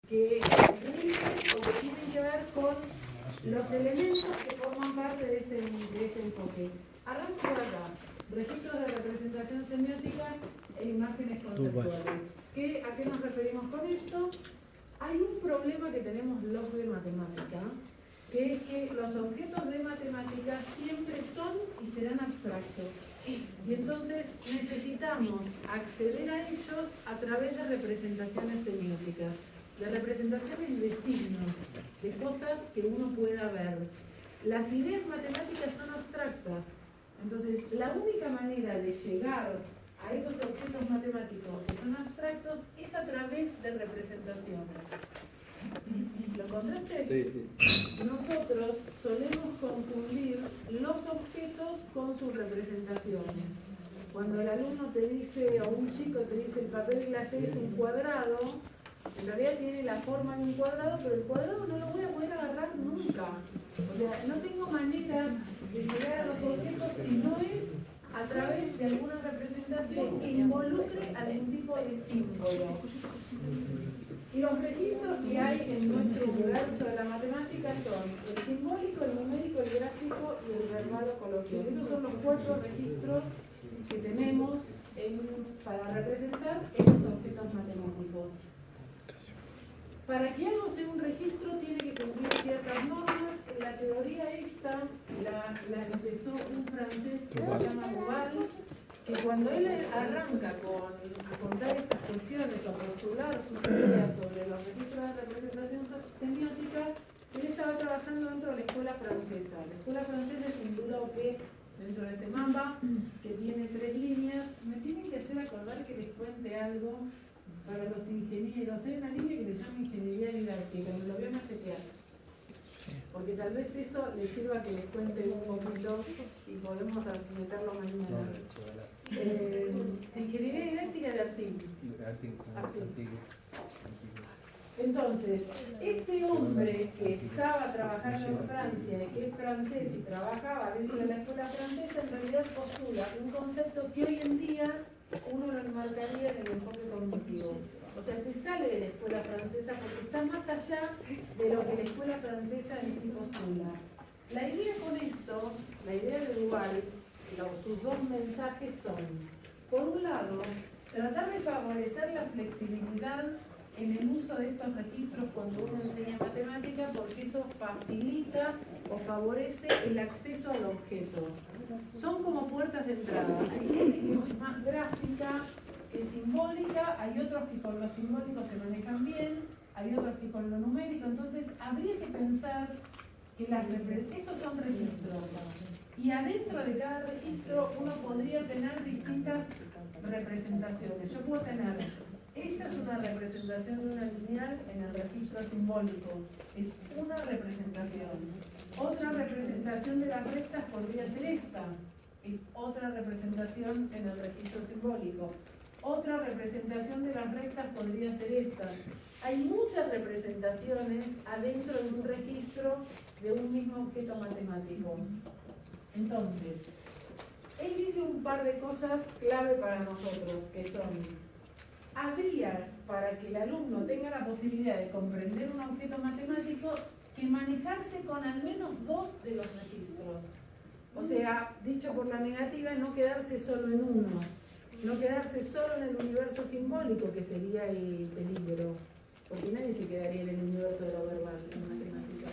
que rigen o que tienen que ver con los elementos que forman parte de este enfoque. Arranco por acá. Registros de representación semiótica e imágenes conceptuales. ¿A qué nos referimos con esto? Hay un problema que tenemos los de matemática, que es que los objetos de matemática siempre son y serán abstractos. Y entonces necesitamos acceder a ellos a través de representaciones semióticas, de representaciones de signos, de cosas que uno pueda ver. Las ideas matemáticas son abstractas, entonces la única manera de llegar a esos objetos matemáticos que son abstractos es a través de representaciones. ¿Lo encontraste? Sí. Nosotros solemos confundir los objetos con sus representaciones. Cuando el alumno te dice, o un chico te dice, el papel glacé es un cuadrado, en realidad tiene la forma de un cuadrado, pero el cuadrado no lo voy a poder agarrar nunca. O sea, no tengo manera de llegar a los objetos si no es a través de alguna representación que involucre algún tipo de símbolo. Y los registros que hay en nuestro universo de la matemática son el simbólico, el numérico, el gráfico y el verbal o coloquial. Esos son los 4 registros que tenemos para representar estos objetos matemáticos. Para que algo sea un registro tiene que cumplir ciertas normas. La teoría esta la empezó un francés que se llama Duval, que cuando él arranca a contar estas cuestiones, a postular sus ideas sobre los registros de representación semiótica, él estaba trabajando dentro de la escuela francesa. La escuela francesa es un bloque dentro de ese mapa que tiene 3 líneas. Me tienen que hacer acordar que les cuente algo para los ingenieros. Hay una línea que se llama ingeniería didáctica, me lo voy a machetear, porque tal vez eso les sirva que les cuente un poquito y podemos meterlo mañana. Ingeniería didáctica de Artin. Entonces, este hombre que estaba trabajando en Francia y que es francés y trabajaba dentro de la escuela francesa, en realidad postula un concepto que hoy en día uno lo enmarcaría en el enfoque cognitivo. O sea, se sale de la escuela francesa porque está más allá de lo que la escuela francesa en sí postula. La idea con esto, la idea de Duval, sus 2 mensajes son, por un lado, tratar de favorecer la flexibilidad en el uso de estos registros cuando uno enseña matemática, porque eso facilita o favorece el acceso al objeto. Son como puertas de entrada. Hay gente que es más gráfica, que es simbólica, hay otros que con lo simbólico se manejan bien, hay otros que con lo numérico. Entonces habría que pensar que estos son registros y adentro de cada registro uno podría tener distintas representaciones. Yo puedo tener, esta es una representación de una lineal en el registro simbólico, es una representación. Otra representación de las restas podría ser esta, es otra representación en el registro simbólico. Otra representación de las rectas podría ser esta. Hay muchas representaciones adentro de un registro de un mismo objeto matemático. Entonces, él dice un par de cosas clave para nosotros, que son, habría, para que el alumno tenga la posibilidad de comprender un objeto matemático, que manejarse con al menos 2 de los registros. O sea, dicho por la negativa, no quedarse solo en uno. No quedarse solo en el universo simbólico, que sería el peligro, porque nadie se quedaría en el universo de lo verbal en matemáticas.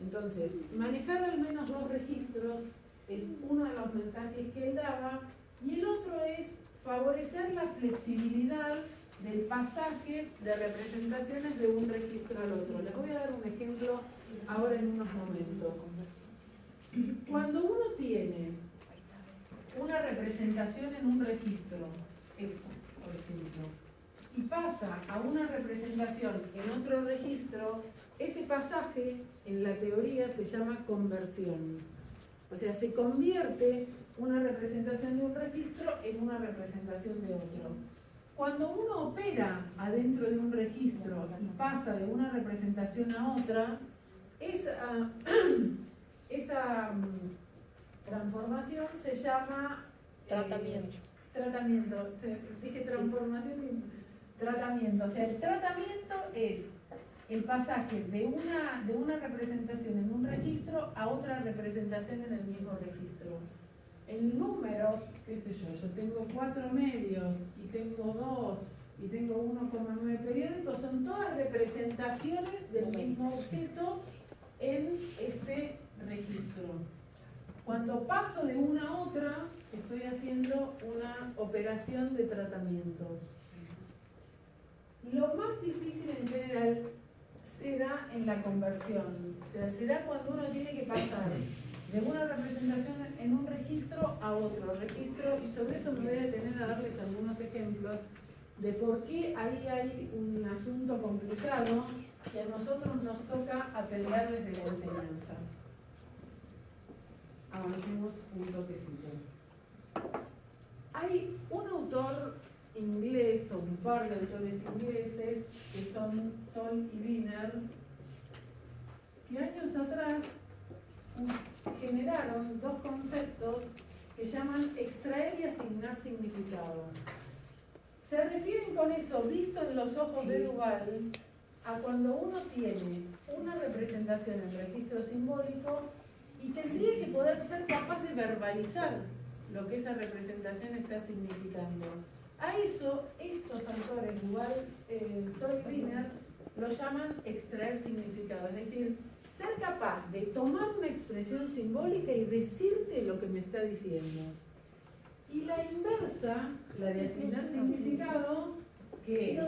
Entonces, manejar al menos 2 registros es uno de los mensajes que él daba, y el otro es favorecer la flexibilidad del pasaje de representaciones de un registro al otro. Les voy a dar un ejemplo ahora en unos momentos. Cuando uno tiene una representación en un registro, esta, por ejemplo, y pasa a una representación en otro registro, ese pasaje en la teoría se llama conversión. O sea, se convierte una representación de un registro en una representación de otro. Cuando uno opera adentro de un registro y pasa de una representación a otra, esa transformación se llama tratamiento. Dije transformación y tratamiento. O sea, el tratamiento es el pasaje de una representación en un registro a otra representación en el mismo registro. En números, qué sé yo tengo 4 medios y tengo 2 y tengo 1,9 periódicos, son todas representaciones del mismo objeto en este registro. Cuando paso de una a otra, estoy haciendo una operación de tratamiento. Lo más difícil en general se da en la conversión, o sea, se da cuando uno tiene que pasar de una representación en un registro a otro registro, y sobre eso me voy a detener a darles algunos ejemplos de por qué ahí hay un asunto complicado que a nosotros nos toca atender desde la enseñanza. Avancemos un toquecito. Hay un autor inglés, o un par de autores ingleses, que son Toll y Wiener, que años atrás generaron dos conceptos que llaman extraer y asignar significado. Se refieren con eso, visto en los ojos de Duval, a cuando uno tiene una representación en registro simbólico y tendría que poder ser capaz de verbalizar lo que esa representación está significando. A eso, estos autores, Duval, Toll y Wiener, lo llaman extraer significado, es decir, ser capaz de tomar una expresión simbólica y decirte lo que me está diciendo. Y la inversa, la de asignar significado, que es,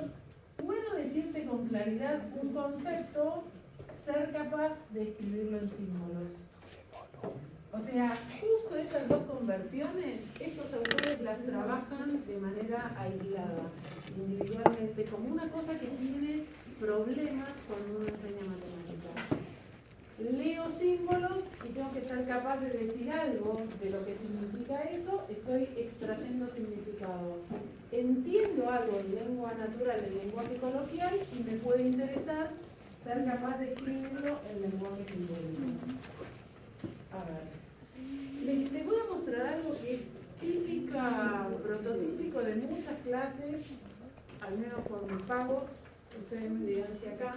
puedo decirte con claridad un concepto, ser capaz de escribirlo en símbolos. O sea, justo esas dos conversiones, estos autores las trabajan de manera aislada, individualmente, como una cosa que tiene problemas cuando uno enseña matemáticas. Leo símbolos y tengo que ser capaz de decir algo de lo que significa eso, estoy extrayendo significado. Entiendo algo en lengua natural, en lenguaje coloquial, y me puede interesar ser capaz de escribirlo en lenguaje simbólico. A ver, les voy a mostrar algo que es típica, prototípico de muchas clases, al menos por mis pagos, ustedes me dirán si acá.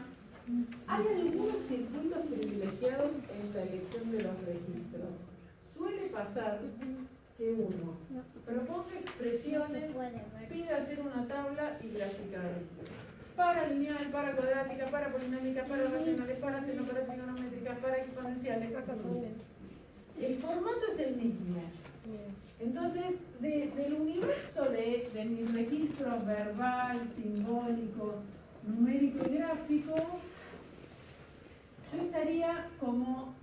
Hay algunos circuitos privilegiados en la elección de los registros. Suele pasar que uno proponga expresiones, pide hacer una tabla y graficar. Para lineal, para cuadrática, para polinomial, para racionales, para seno, para trigonométricas, para exponenciales. El formato es el mismo. Entonces, del universo de mis registros verbal, simbólico, numérico y gráfico, yo estaría como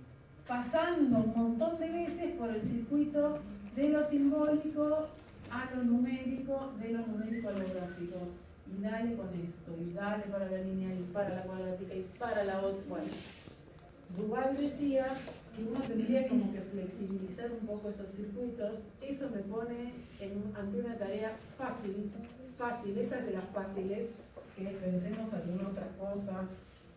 pasando un montón de veces por el circuito de lo simbólico a lo numérico, de lo numérico a lo gráfico. Y dale con esto, y dale para la línea, y para la cuadrática, y para la otra. Bueno, Duval decía que uno tendría como que flexibilizar un poco esos circuitos. Eso me pone ante una tarea fácil, esta es de las fáciles, que pensemos alguna otra cosa.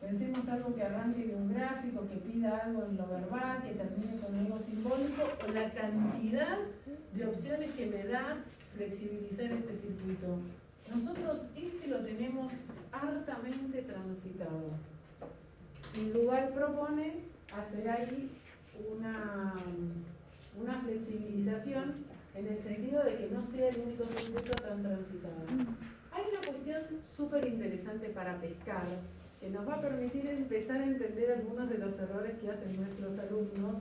Pensemos algo que arranque de un gráfico, que pida algo en lo verbal, que termine con algo simbólico, o la cantidad de opciones que me da flexibilizar este circuito. Nosotros lo tenemos hartamente transitado. Y Duval propone hacer ahí una flexibilización en el sentido de que no sea el único circuito tan transitado. Hay una cuestión súper interesante para pescar, que nos va a permitir empezar a entender algunos de los errores que hacen nuestros alumnos,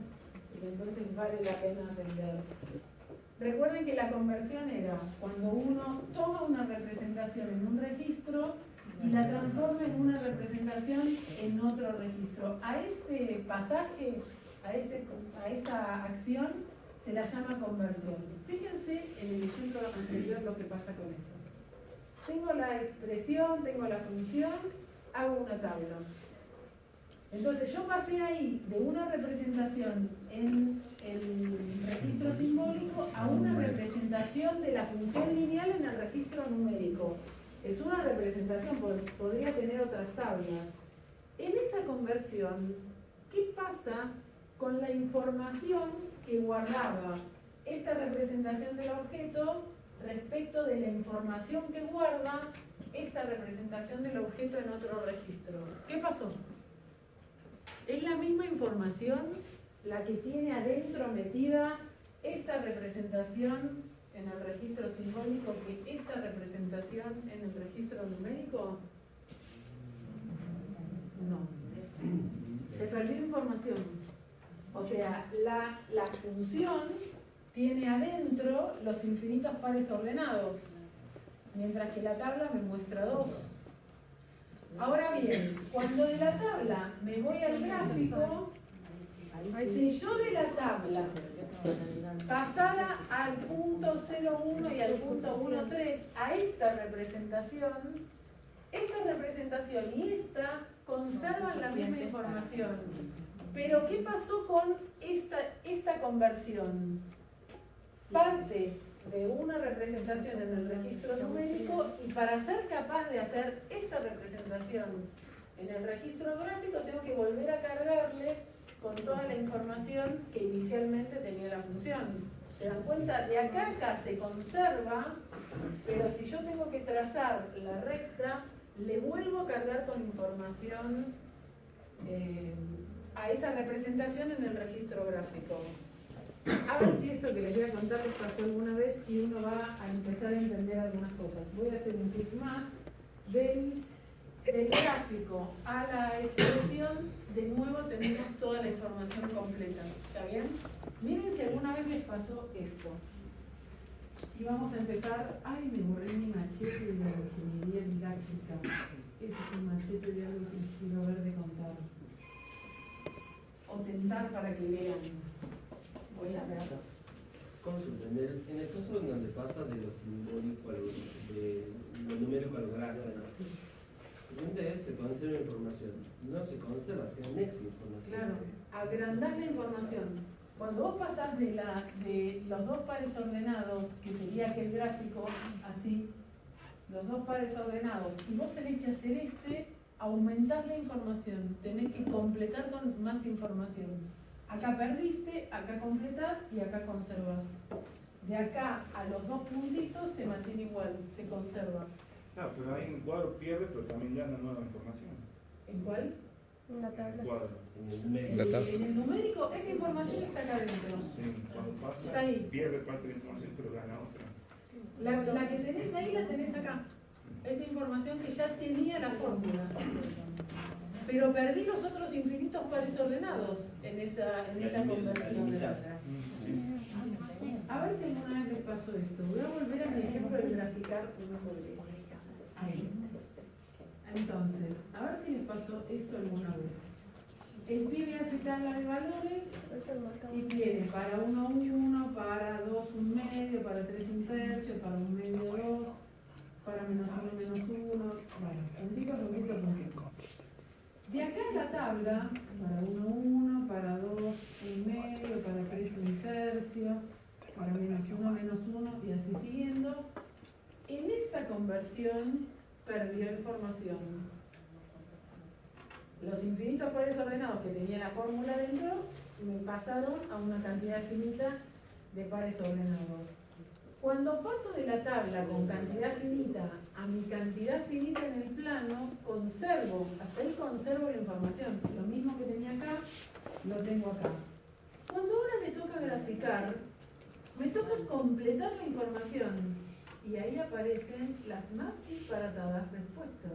y que entonces vale la pena aprender. Recuerden que la conversión era cuando uno toma una representación en un registro y la transforma en una representación en otro registro. A este pasaje, a esa acción, se la llama conversión. Fíjense en el ejemplo anterior lo que pasa con eso. Tengo la expresión, tengo la función, hago una tabla. Entonces yo pasé ahí de una representación en el registro simbólico a una representación de la función lineal en el registro numérico. Es una representación, podría tener otras tablas. En esa conversión, ¿qué pasa con la información que guardaba esta representación del objeto respecto de la información que guarda esta representación del objeto en otro registro? ¿Qué pasó información la que tiene adentro metida esta representación en el registro simbólico que esta representación en el registro numérico? No. Se perdió información. O sea, la función tiene adentro los infinitos pares ordenados, mientras que la tabla me muestra 2. Ahora bien, cuando de la tabla me voy al gráfico, si yo de la tabla pasara al punto 0,1 y al punto 1,3 a esta representación y esta conservan la misma información. Pero ¿qué pasó con esta conversión? Parte de una representación en el registro numérico y para ser capaz de hacer esta representación en el registro gráfico tengo que volver a cargarle con toda la información que inicialmente tenía la función. ¿Se dan cuenta? De acá a acá se conserva, pero si yo tengo que trazar la recta, le vuelvo a cargar con información a esa representación en el registro gráfico. A ver si esto que les voy a contar les pasó alguna vez y uno va a empezar a entender algunas cosas. Voy a hacer un clic más del gráfico a la expresión. De nuevo tenemos toda la información completa. ¿Está bien? Miren si alguna vez les pasó esto. Y vamos a empezar. Ay, me borré mi machete de la ingeniería didáctica. Ese es un machete de algo que quiero ver de contar. O tentar para que vean. Voy a ver. Consulta, en el caso en donde pasa de lo simbólico a lo numérico a lo gráfico, se conserva información, no se conserva, se anexa información. Claro, agrandar la información. Cuando vos pasás de los dos pares ordenados, que sería aquel gráfico, así, los dos pares ordenados, y vos tenés que hacer aumentar la información, tenés que completar con más información. Acá perdiste, acá completás y acá conservas. De acá a los dos puntitos se mantiene igual, se conserva. Claro, pero ahí en el cuadro pierde, pero también gana nueva información. ¿En cuál? En la tabla. En el cuadro. En el numérico. En el numérico, esa información está acá adentro. Sí, cuando pasa, Está ahí. pierde parte de la información, pero gana otra. La que tenés ahí la tenés acá. Esa información que ya tenía la fórmula. Pero perdí los otros infinitos pares ordenados en esa conversión. A ver si alguna vez les pasó esto. Voy a volver a mi ejemplo de graficar una sobre ahí. Entonces, a ver si les pasó esto alguna vez. El pibe hace tabla de valores y tiene para 1, 1, para 2, 1 medio, para 3, 1 tercio, para 1 medio, 2, para menos 1, menos 1. Bueno, puntito, puntito, puntito. De acá en la tabla, para 1, 1, para 2, 1 medio, para 3, 1 tercio, para menos 1, y así siguiendo. En esta conversión perdió información. Los infinitos pares ordenados que tenía la fórmula dentro me pasaron a una cantidad finita de pares ordenados. Cuando paso de la tabla con cantidad finita a mi cantidad finita en el plano, conservo, hasta ahí conservo la información. Lo mismo que tenía acá, lo tengo acá. Cuando ahora me toca graficar, me toca completar la información. Y ahí aparecen las más disparatadas respuestas.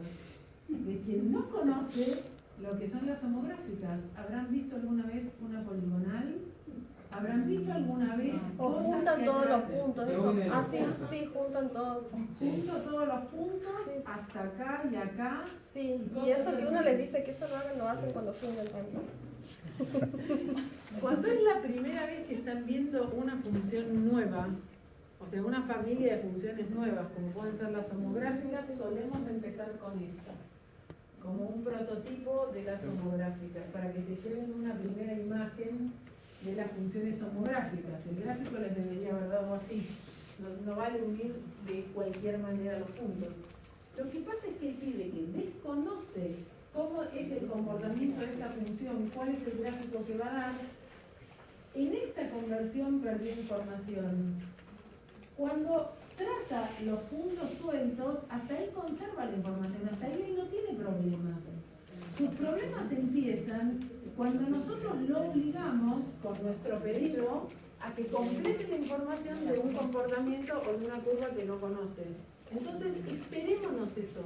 De quien no conoce lo que son las homográficas, ¿habrán visto alguna vez una poligonal? ¿Habrán visto alguna vez? O juntan todos los puntos, eso. Ah, sí, sí, juntan todos. Junto todos los puntos, Sí. hasta acá y acá. Sí, y eso que uno les dice que eso no hagan, lo hacen cuando fundan también. Cuando es la primera vez que están viendo una función nueva, o sea, una familia de funciones nuevas, como pueden ser las homográficas, solemos empezar con esta, como un prototipo de las homográficas, para que se lleven una primera imagen de las funciones homográficas. El gráfico les debería haber dado así. No vale unir de cualquier manera los puntos. Lo que pasa es que el pibe que desconoce cómo es el comportamiento de esta función, cuál es el gráfico que va a dar, en esta conversión perdió información. Cuando traza los puntos sueltos, hasta ahí conserva la información, hasta ahí no tiene problemas. Sus problemas empiezan cuando nosotros lo obligamos con nuestro pedido a que complete la información de un comportamiento o de una curva que no conoce. Entonces, esperémonos eso.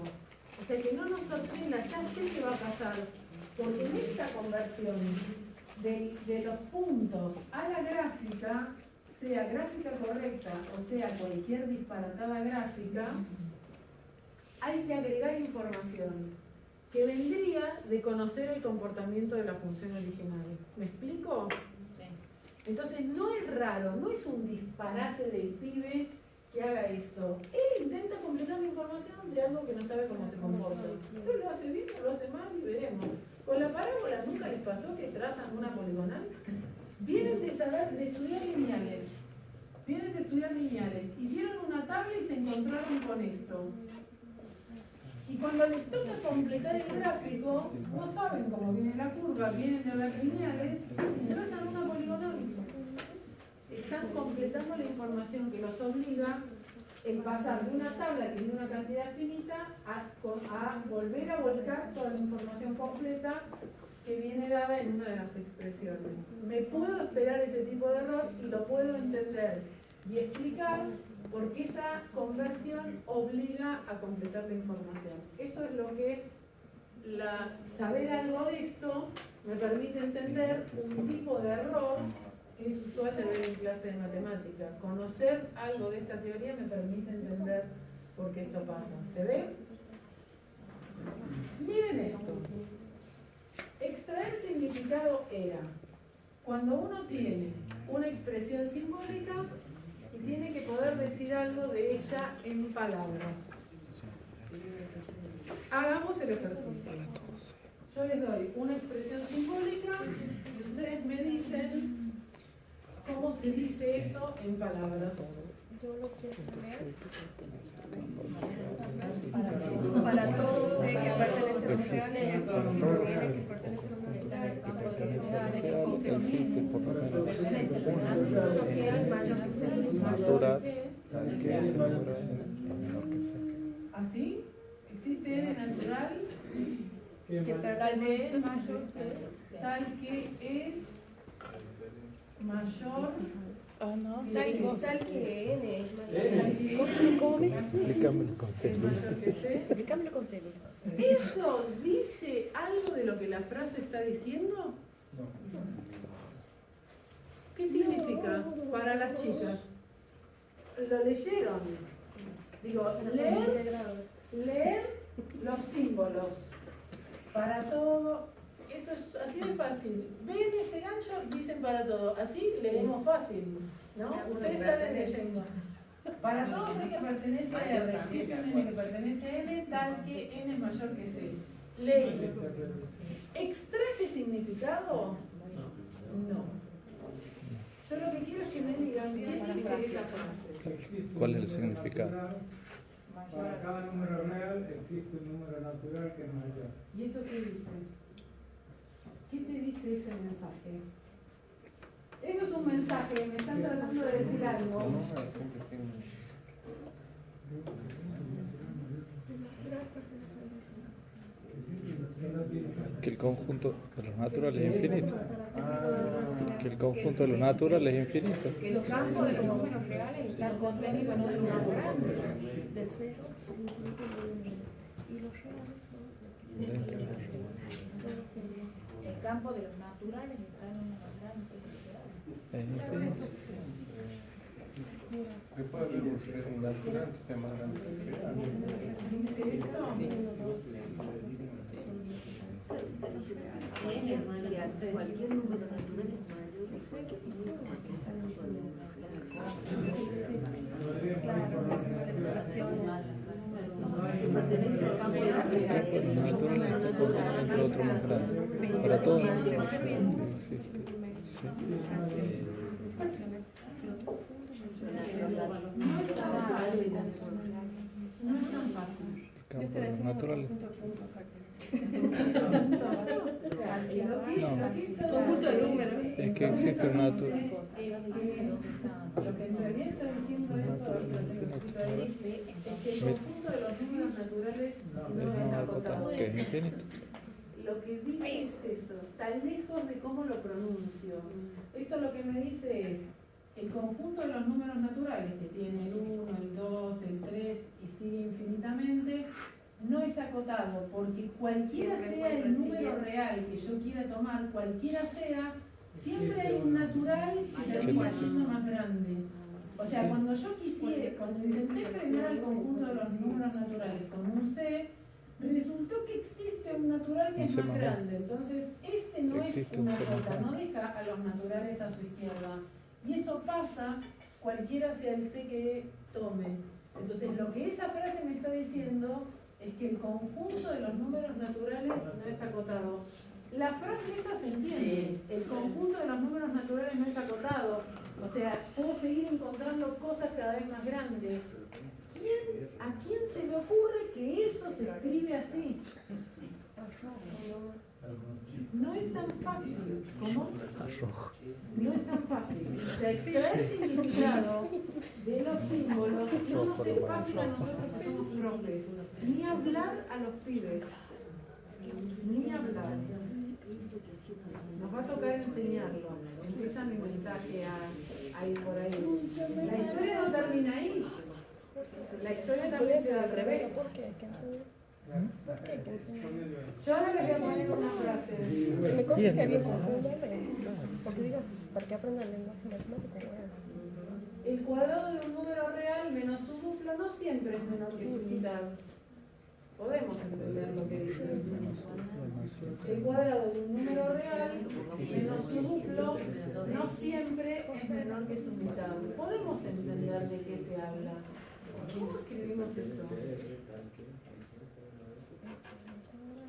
O sea, que no nos sorprenda, ya sé qué va a pasar. Porque en esta conversión de los puntos a la gráfica, sea gráfica correcta o sea cualquier disparatada gráfica, hay que agregar información que vendría de conocer el comportamiento de la función original. ¿Me explico? Entonces no es raro, no es un disparate del pibe que haga esto. Él intenta completar la información de algo que no sabe cómo se comporta. Él lo hace bien o lo hace mal y veremos. Con la parábola nunca les pasó que trazan una poligonal. Vienen de estudiar lineales. Hicieron una tabla y se encontraron con esto. Y cuando les toca completar el gráfico, no saben cómo viene la curva, vienen de las lineales, y trazan una poligonal. Están completando la información que los obliga el pasar de una tabla que tiene una cantidad finita a volver a volcar toda la información completa que viene dada en una de las expresiones. Me puedo esperar ese tipo de error y lo puedo entender y explicar por qué esa conversión obliga a completar la información. Eso es lo que saber algo de esto me permite entender un tipo de error que es usual de ver en clase de matemática. Conocer algo de esta teoría me permite entender por qué esto pasa. ¿Se ve? Miren esto. Extraer significado era cuando uno tiene una expresión simbólica y tiene que poder decir algo de ella en palabras. Hagamos el ejercicio. Yo les doy una expresión simbólica y ustedes me dicen cómo se dice eso en palabras. Yo lo quiero leer. Para todos sé que pertenece a los reales, que pertenece a los naturales, que pertenece a existe por lo menos lo que es mayor que sea. natural, que es natural es menor que C. ¿Así? ¿Existe n natural? Que pertenece mayor Tal que es mayor. tal que n es Tal ¿Cómo se come? Explícame el es concepto. mayor que c. Explícamelo con cédula. ¿Eso dice algo de lo que la frase está diciendo? ¿Qué significa para las chicas? ¿Lo leyeron? Digo, leer los símbolos. Para todo, eso es así de fácil. Ven este gancho, dicen para todo. Así leemos fácil, ¿no? Ustedes salen leyendo. Para todo sé que pertenece a R. Existe un N que pertenece a N, tal que N es mayor que C. Leí. ¿Extraje significado? No. Yo lo que quiero es que me digan qué dice esa frase. ¿Cuál es el significado? Para cada número real existe un número natural que es mayor. ¿Y eso qué dice? ¿Qué te dice ese mensaje? Eso es un mensaje, me están tratando de decir algo. Que el conjunto de los naturales es infinito. Que el conjunto de los naturales es infinito. Que los campos de los números reales están contenidos en otro natural del cero y los reales el campo de los naturales está en un natural Es infinito. ¿Qué puede haber un natural que sea más grande que el real? ¿Dice eso? Cualquier número natural es mayor que C, que tiene porque es un pertenece al campo de aplicación. Los naturales es otro más grande. Para todos existe. No es tan fácil. No es tan fácil. El campo de los naturales. Conjunto de números. Es que existe un natural. Lo que en realidad está diciendo esto, es que el conjunto de los números naturales no es acotado. Que es infinito. Lo que dice es eso, tan lejos de cómo lo pronuncio. Esto lo que me dice es, el conjunto de los números naturales, que tiene el 1, el 2, el 3 y sigue infinitamente, no es acotado, porque cualquiera sea el número real que yo quiera tomar, cualquiera sea, siempre hay un natural que termina siendo más grande. O sea, cuando yo quisiera, cuando intenté frenar al conjunto de los números naturales con un C, resultó que existe un natural que es más grande. Entonces, este no es una J, no deja a los naturales a su izquierda. Y eso pasa cualquiera sea el C que tome. Entonces, lo que esa frase me está diciendo es que el conjunto de los números naturales no es acotado. La frase esa se entiende, el conjunto de los números naturales no es acotado. O sea, puedo seguir encontrando cosas cada vez más grandes. ¿A quién se le ocurre que eso se escribe así? No es tan fácil. ¿Cómo? No es tan fácil. O sea, extraer el significado de los símbolos no nos es fácil a nosotros que somos profes. Ni hablar a los pibes. Ni hablar. Nos va a tocar enseñarlo. Empieza mi mensaje a ir por ahí. La historia no termina ahí. La historia también se da al revés. ¿Por qué? ¿Qué enseñar? ¿Por qué? ¿Qué enseñar? Yo ahora les voy a poner una frase. Me consta que había confundido, porque digas, ¿para qué aprender el lenguaje matemático? El cuadrado de un número real menos su duplo no siempre es menor que su mitad. Podemos entender lo que dice eso. El cuadrado de un número real menos su duplo no siempre es menor que su mitad. Podemos entender de qué se habla. ¿Cómo escribimos eso?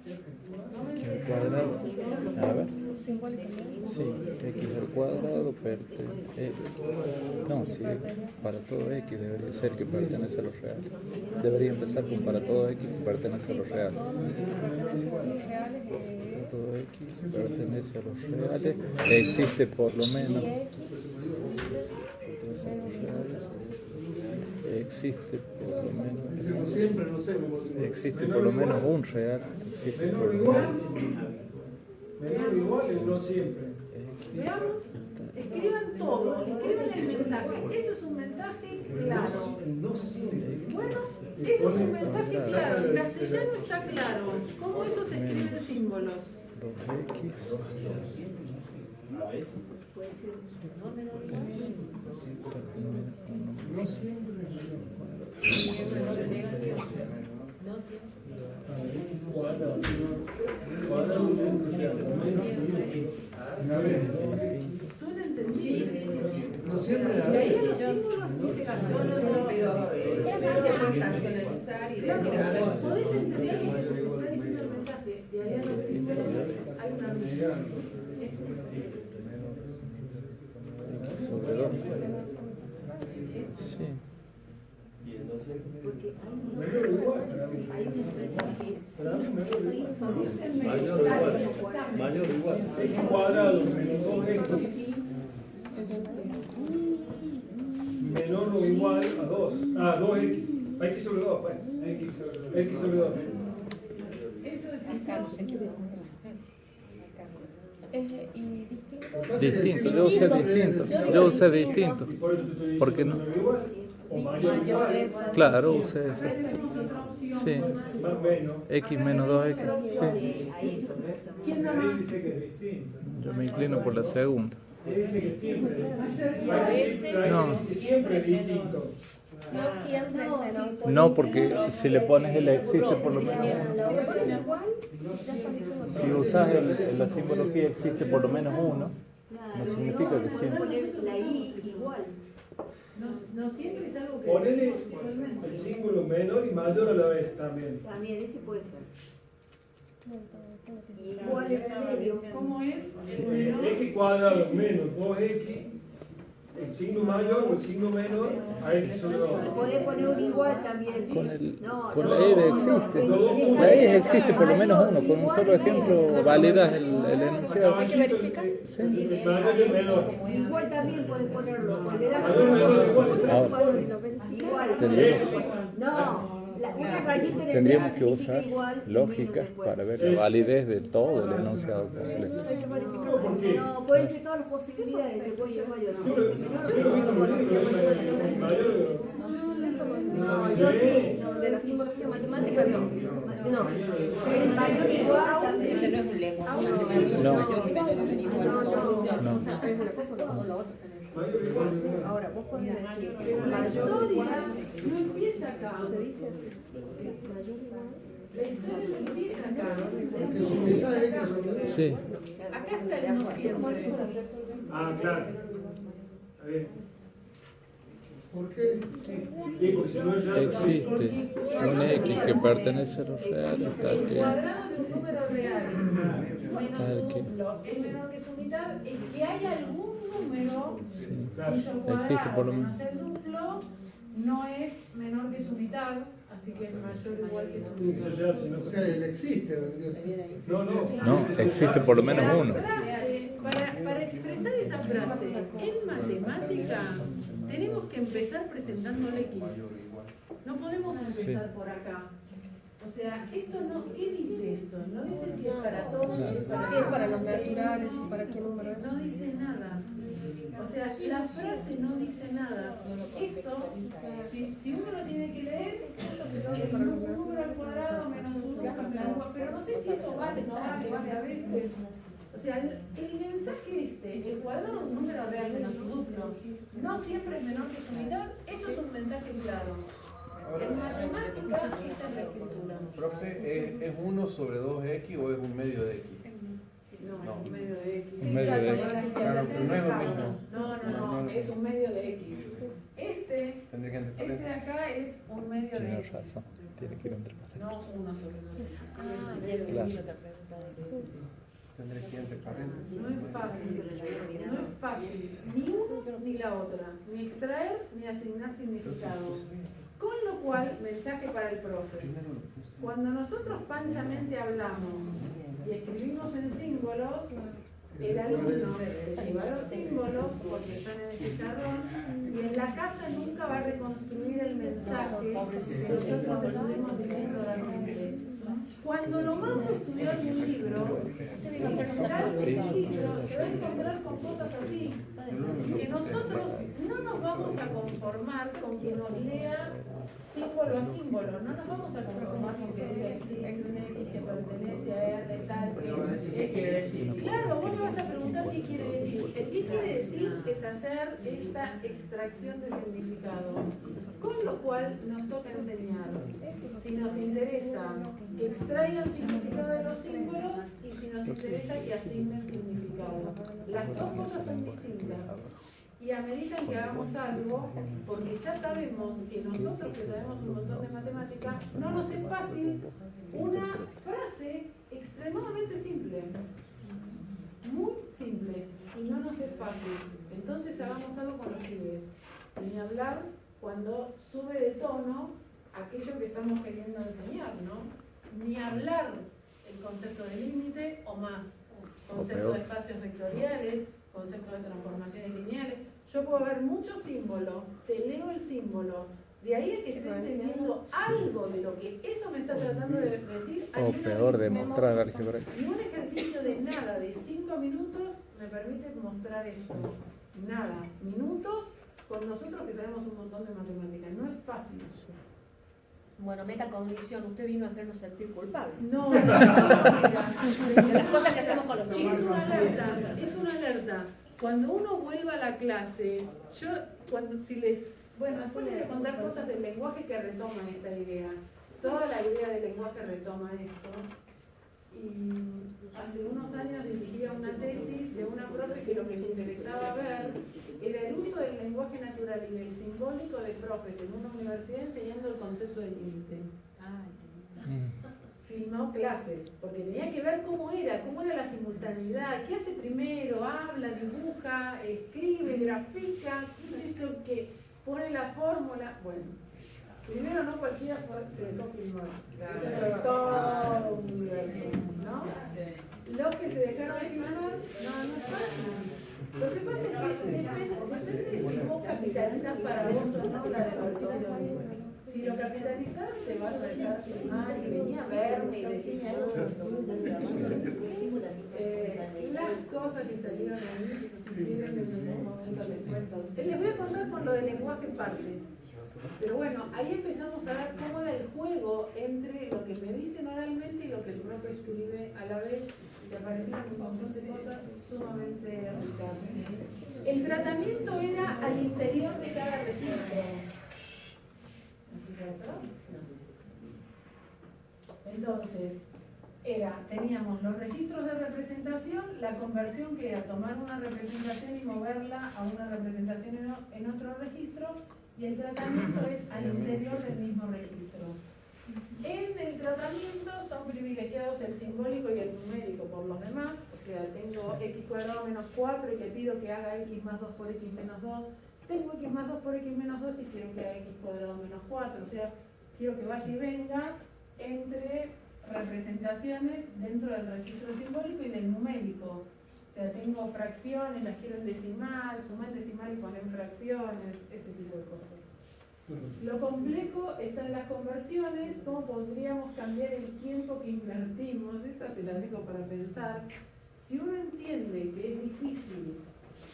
El cuadrado, a ver, Simbólicamente. sí, x al cuadrado pertenece, no, sí, para todo x debería ser que pertenece a los reales. Debería empezar con para todo x que pertenece a los reales. Para todo x pertenece a los reales, existe por lo menos. Existe por lo menos. Siempre no sé cómo se Existe por lo menos un real. Existe por lo menos. menor igual y no siempre. Veamos, escriban todo, escriban el mensaje. Eso es un mensaje claro. Bueno, eso es un mensaje claro. En castellano está claro. ¿Cómo eso se escribe en símbolos? 2x. A veces. No siempre. ¿Suena entendido? No siempre. Y ahí los símbolos dice ¿podés entender lo que está diciendo el mensaje? De ahí a los símbolos hay una X sobre 2. Sí. Y entonces, Porque hay una expresión que es mayor o igual. Mayor o igual. X cuadrado menos 2x menor o igual a 2. Ah, 2x. X sobre 2, pues. X sobre 2. Eso es Acá no se equivoca. Y distinto. Distinto, yo usé distinto. Yo usé distinto. Por eso te estoy diciendo ¿Por qué no? menor o igual. O mayor o igual. Claro, usé eso. Sí. Más o menos. X menos 2x. Sí. ¿Quién da más? Dice que es distinto. Yo me inclino por la segunda. Dice que siempre. No. Siempre es distinto. No siempre es menor. No, porque si le pones el existe por lo menos. Si le ponen igual, ya está diciendo Si usas la simbología existe por lo menos uno, no significa que siempre. Poner la I igual. No siempre es algo que Ponele usualmente. el símbolo menor y mayor a la vez también. También ese puede ser. no. Y igual en el medio. ¿Cómo es? Sí. X cuadrado menos 2x, el signo mayor o el signo menor a x sobre 2. Puede poner un igual también. Con la E existe. La E existe por lo menos uno. Con un solo ejemplo validas el enunciado. Hay que verificar. Sí. Mayor y menor. Igual también puede ponerlo. Con el Mayor, menor, igual. Ahora, igual. tendría- No, una rayita en el Tendríamos medio que significa usar igual y lógica menos después. para ver la validez de todo el enunciado completo. Hay que verificar. ¿Por qué? No, pueden ser todas las posibilidades, que puede ser mayor. Yo Puede ser menor, puede ser mayor. No, yo sí, no, de la simbología matemática no. No, el mayor igual también. Ese no es un lenguaje matemático, No. mayor y menor igual. No, No. o sea, es una cosa o la otra. Ahora, vos podés decir que Pero la mayor historia igual. no empieza acá. Se dice así. Mayor igual. La historia no empieza acá. Porque su mitad es X sobre 2. Sí, Acá está el no siempre. Ah, claro. Está bien. ¿Por qué? Sí, porque si no ya... existe un X que pertenece a los reales, tal El que... cuadrado de un número real menos Tal su que- duplo es menor que su mitad, es que hay algún número Sí. cuyo Existe cuadrado por lo menos el duplo no es menor que su mitad, así que es mayor o igual que su Eso duplo. ya, si no... O sea, él existe, vendría a ser. No, existe por lo menos La uno. frase, para expresar esa frase en matemática, tenemos que empezar presentando el X. No podemos empezar por acá. O sea, esto no, ¿qué dice esto? No dice si es para todos, si es Sí, es para los naturales, para qué número es. no dice nada. O sea, la frase no dice nada. Esto, si uno lo tiene que leer, es un número al cuadrado menos un número al cuadrado. Pero no sé si eso vale, no vale a veces. O sea, el mensaje el cuadrado de un número real menos su duplo, no siempre es menor que su mitad, eso es un mensaje claro. En matemática, esta es la escritura. Profe, ¿es 1 sobre 2x o es un medio de x? No, es un medio de X. Un medio de X. Claro, pero no es lo mismo. No, es un medio de X. Tendría que Este entender. de acá es un medio de Tienes X. razón, tiene que ir entre paréntesis. No uno sobre dos. Ah, Sí, ya es un Claro. medio de X. Tendría que ir entre paréntesis. No es fácil, ni uno ni la otra, ni extraer ni asignar significado. Con lo cual, mensaje para el profe. Cuando nosotros panchamente hablamos y escribimos en símbolos, el alumno se lleva los símbolos porque están en el pizarrón y en la casa nunca va a reconstruir el mensaje que nosotros estuvimos diciendo oralmente. Cuando lo manda a estudiar un libro, en general el libro se va a encontrar con cosas así, que nosotros no nos vamos a conformar con que nos lea símbolo a símbolo, no nos vamos a conformar con que diga existe un X que pertenece a R tal, claro, vos me vas a preguntar qué quiere decir. El qué quiere decir es hacer esta extracción de significado, con lo cual nos toca enseñar. Si nos interesa que extraigan significado de los símbolos y si nos interesa que asignen significado. Las dos cosas son distintas. Y ameritan que hagamos algo, porque ya sabemos que nosotros que sabemos un montón de matemática, no nos es fácil una frase extremadamente simple, muy simple, y no nos es fácil. Entonces hagamos algo con los pibes, ni hablar cuando sube de tono aquello que estamos queriendo enseñar, ¿no? Ni hablar el concepto de límite o más, concepto de espacios vectoriales, concepto de transformaciones lineales. Yo puedo ver muchos símbolos, te leo el símbolo, de ahí a que esté entendiendo algo de lo que eso me está tratando de decir. O peor, demostrar álgebra. Y un ejercicio de nada, de 5 minutos, me permite mostrar esto. Nada, minutos con nosotros que sabemos un montón de matemáticas. No es fácil. Bueno, metacognición, usted vino a hacernos sentir culpables. No, Las cosas que hacemos con los chicos. es una alerta. Cuando uno vuelva a la clase, después les voy a contar cosas del lenguaje que retoman esta idea. Toda la idea del lenguaje retoma esto. Y hace unos años dirigía una tesis de una profe que lo que le interesaba ver era el uso del lenguaje natural y del simbólico de profes en una universidad enseñando el concepto de límite. Filmó clases, porque tenía que ver cómo era la simultaneidad, qué hace primero, habla, dibuja, escribe, grafica, qué es lo que pone la fórmula. Bueno, primero no cualquiera se dejó filmar, eso fue todo un universo, ¿no? Los que se dejaron filmar, no es fácil. Lo que pasa es que depende de si vos capitalizás para vos o no la devolución. Si lo capitalizás, te vas a dejar filmar y venía a verme y decirme algo que las cosas que salieron ahí, si quieren en algún momento les cuento. Les voy a contar con lo del lenguaje parte. Pero bueno, ahí empezamos a ver cómo era el juego entre lo que me dicen oralmente y lo que el profe escribe a la vez, y aparecieron un montón de cosas sumamente ricas. El tratamiento era al interior de cada registro. Entonces, teníamos los registros de representación, la conversión que era tomar una representación y moverla a una representación en otro registro, y el tratamiento es al interior del mismo registro. En el tratamiento son privilegiados el simbólico y el numérico por los demás, o sea, tengo x cuadrado menos 4 y le pido que haga x más 2 por x menos 2, tengo x más 2 por x menos 2 y quiero que haga x cuadrado menos 4, o sea, quiero que vaya y venga entre representaciones dentro del registro simbólico y del numérico. O sea, tengo fracciones, las quiero en decimal, sumar en decimal y poner en fracciones, ese tipo de cosas. Lo complejo está en las conversiones, cómo podríamos cambiar el tiempo que invertimos, esta se la dejo para pensar. Si uno entiende que es difícil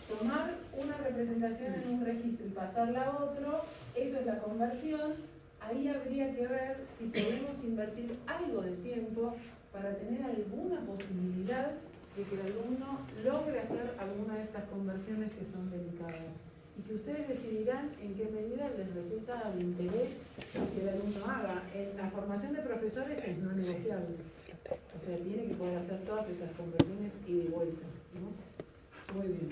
tomar una representación en un registro y pasarla a otro, eso es la conversión, ahí habría que ver si podemos invertir algo de tiempo para tener alguna posibilidad de que el alumno logre hacer alguna de estas conversiones que son delicadas. Y que ustedes decidirán en qué medida les resulta de interés que el alumno haga. La formación de profesores es no negociable. O sea, tiene que poder hacer todas esas conversiones y de vuelta, ¿no? Muy bien.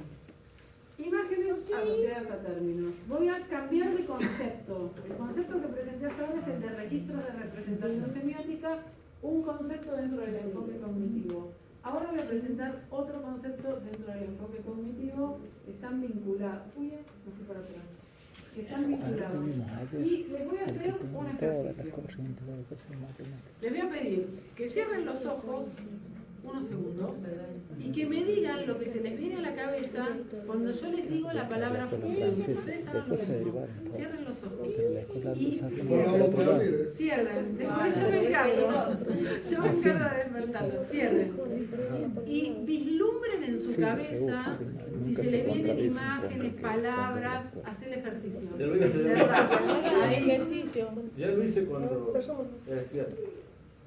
Imágenes asociadas a términos. Voy a cambiar de concepto. El concepto que presenté hasta ahora es el de registro de representación semiótica, un concepto dentro del enfoque cognitivo. Ahora voy a presentar otro concepto dentro del enfoque cognitivo. Están vinculados. Uy, no fui para atrás. Están vinculados. Y les voy a hacer un ejercicio. Les voy a pedir que cierren los ojos unos segundos y que me digan lo que se les viene a la cabeza cuando yo les digo la palabra función. Ustedes hagan lo mismo. Cierren los ojos y cierren. Después yo me encargo de despertarlos. Cierren y vislumbren en su cabeza si se les vienen imágenes, palabras. Haz el ejercicio. Ya lo hice. Ejercicio. Ya lo hice cuando era estudiante.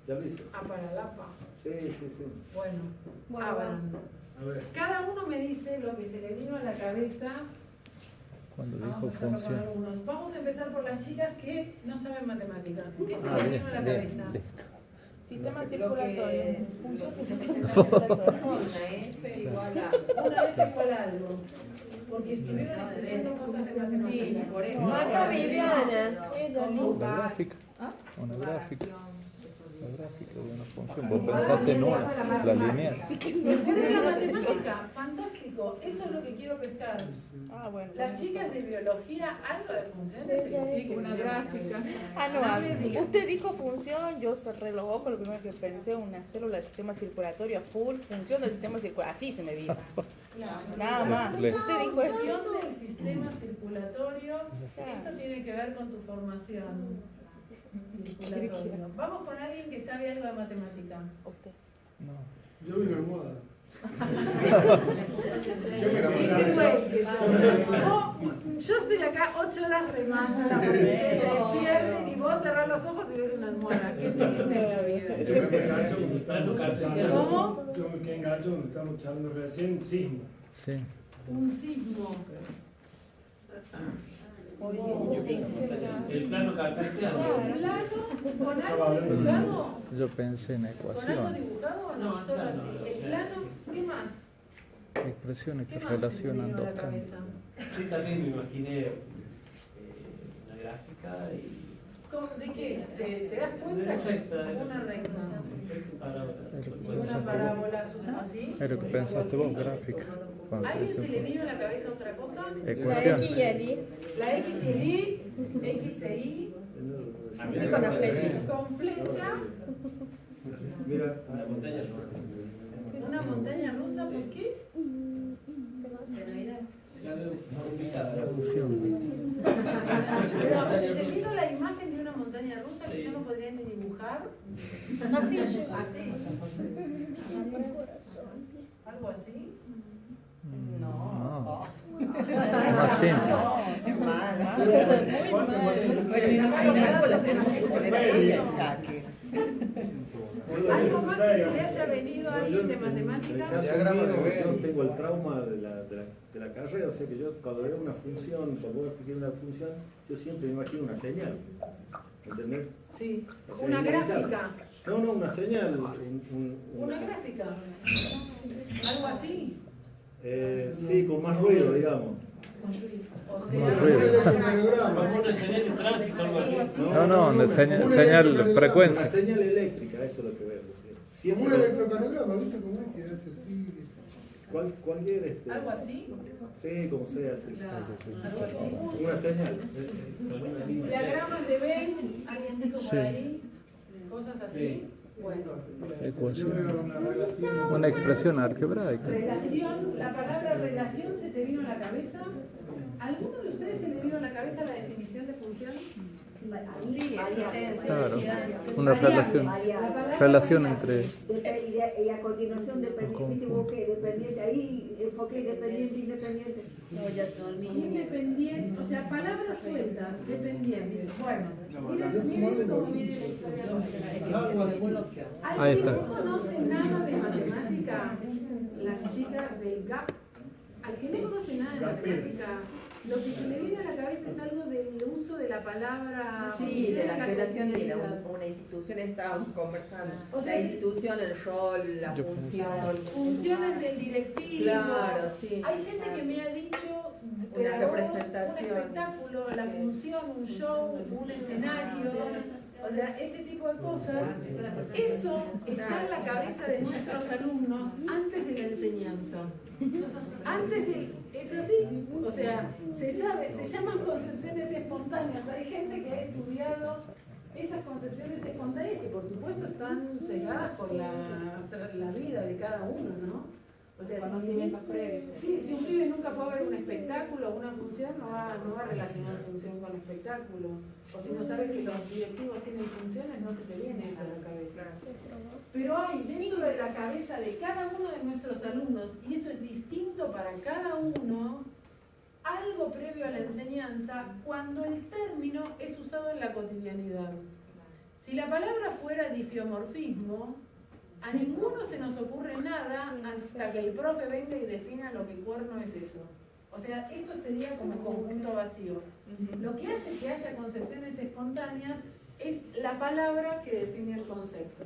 Ya lo hice. Para la pa. Sí. Bueno, abran. Cada uno me dice lo que se le vino a la cabeza. Cuando dijo Vamos a empezar con función. algunos. Vamos a empezar por las chicas que no saben matemáticas. ¿Qué se Ah, le bien, vino a la bien, cabeza? listo. Sistema circulatorio. Función Una F igual a algo. Porque estuvieron escuchando cosas de matemáticas. Por eso. Marca Viviana. Ella, Una gráfica. Una gráfica. La gráfica de una función. Vos pensaste en una, la lineal. Después la matemática, fantástico. Eso es lo que quiero pescar. Bueno. Las chicas de biología, algo de funciones se explica. Una gráfica. No. Usted dijo función, yo cerré los ojos, lo primero que pensé, una célula del sistema circulatorio, full, función del sistema circulatorio, así se me vino. Nada más. Usted dijo eso. Función del sistema circulatorio. Esto tiene que ver con tu formación circulatorio. Vamos con alguien que sabe algo de matemática. Usted. No. Yo vi una almohada. Yo estoy acá 8 horas remando, se despierten y vos cerrás los ojos y ves una almohada. ¿Qué triste en la vida? Yo me quedé engancho cuando ¿Cómo? Yo me quedé engancho cuando estamos echando recién sismo. Sí. Un sismo. El plano cartesiano. ¿Plano? ¿Con algo dibujado? Yo pensé en ¿Con algo ecuaciones, dibujado o no? Solo así. ¿El plano? ¿Qué más? expresiones ¿Qué que más se te relacionan vino a dos la campos. cabeza? Sí, también me imaginé la gráfica y... ¿De qué? ¿Te das cuenta? Una recta. Una recta. Y una Pensaste parábola así. Es lo que pensaste vos, gráfica. Cuando ¿A te alguien se dicen le vino a la cabeza otra cosa? ecuación. X y el Y. La X y el Y, X e Y, Sí, con la flechita. con flecha, Mira, la montaña rusa. una montaña rusa, ¿por qué? Ya veo complicada la Función. Pero se te vino la imagen de una montaña rusa que yo no podría ni dibujar. Así. Algo así. No. Más simple. Es malo. ¿Algo más que se le haya venido a alguien de matemáticas? Diagrama de Venn. Yo tengo el trauma de la carrera, o sea que yo cuando veo una función, cuando voy a explicar una función, yo siempre me imagino una señal. ¿Entendés? Sí, O sea, una inevitable. gráfica. No, una señal. Una gráfica. Algo así. Sí, con más ruido, digamos. O Más sea, ruido. Como una señal de tránsito, algo así. No, una señal de Una frecuencia. señal eléctrica, eso es lo que veo. Un Siempre, electrocardiograma, ¿viste cómo es? Que hace así. cualquier algo así. Sí, como sea, sí. Algo así. Una señal. Diagramas de Venn, alguien dijo por Sí. ahí. Cosas así. Bueno. Ecuación. Una expresión algebraica. Relación, la palabra relación se te vino a la cabeza. ¿Alguno de ustedes se le vino a la cabeza la definición de función? Claro. Una relación entre. Y a continuación dependiente, busqué dependiente, ahí enfoqué dependiente, independiente. No, ya Independiente, o sea, palabras sueltas, dependiente. Bueno, miren cómo viene la historia nuestra. Ahí está. ¿Alguien no conoce nada de matemática? Las chicas del GAP. Al que no conoce nada de matemática, lo que se le viene a la cabeza es algo del uso de la palabra. Sí, de la función en relación de cotidianidad. una institución estábamos conversando. O sea, La institución, el rol, la función. Funciones del directivo. Claro, sí. Hay gente que me ha dicho Una pedagogos, representación. un espectáculo, la función, un show, un escenario, o sea, ese tipo de cosas. Eso está en la cabeza de nuestros alumnos antes de la enseñanza. Antes de, es así, o sea, se sabe, se llaman concepciones espontáneas. Hay gente que ha estudiado esas concepciones espontáneas que por supuesto están cegadas por la vida de cada uno, ¿no? O sea, si un pibe nunca fue a ver un espectáculo o una función, no va a relacionar función con espectáculo. O si no sabes que los directivos tienen funciones, no se te viene esto a la cabeza. Pero hay dentro de la cabeza de cada uno de nuestros alumnos, y eso es distinto para cada uno, algo previo a la enseñanza cuando el término es usado en la cotidianidad. Si la palabra fuera difiomorfismo, a ninguno se nos ocurre nada hasta que el profe venga y defina lo que cuerno es eso. O sea, esto sería como conjunto vacío. Lo que hace que haya concepciones espontáneas es la palabra que define el concepto.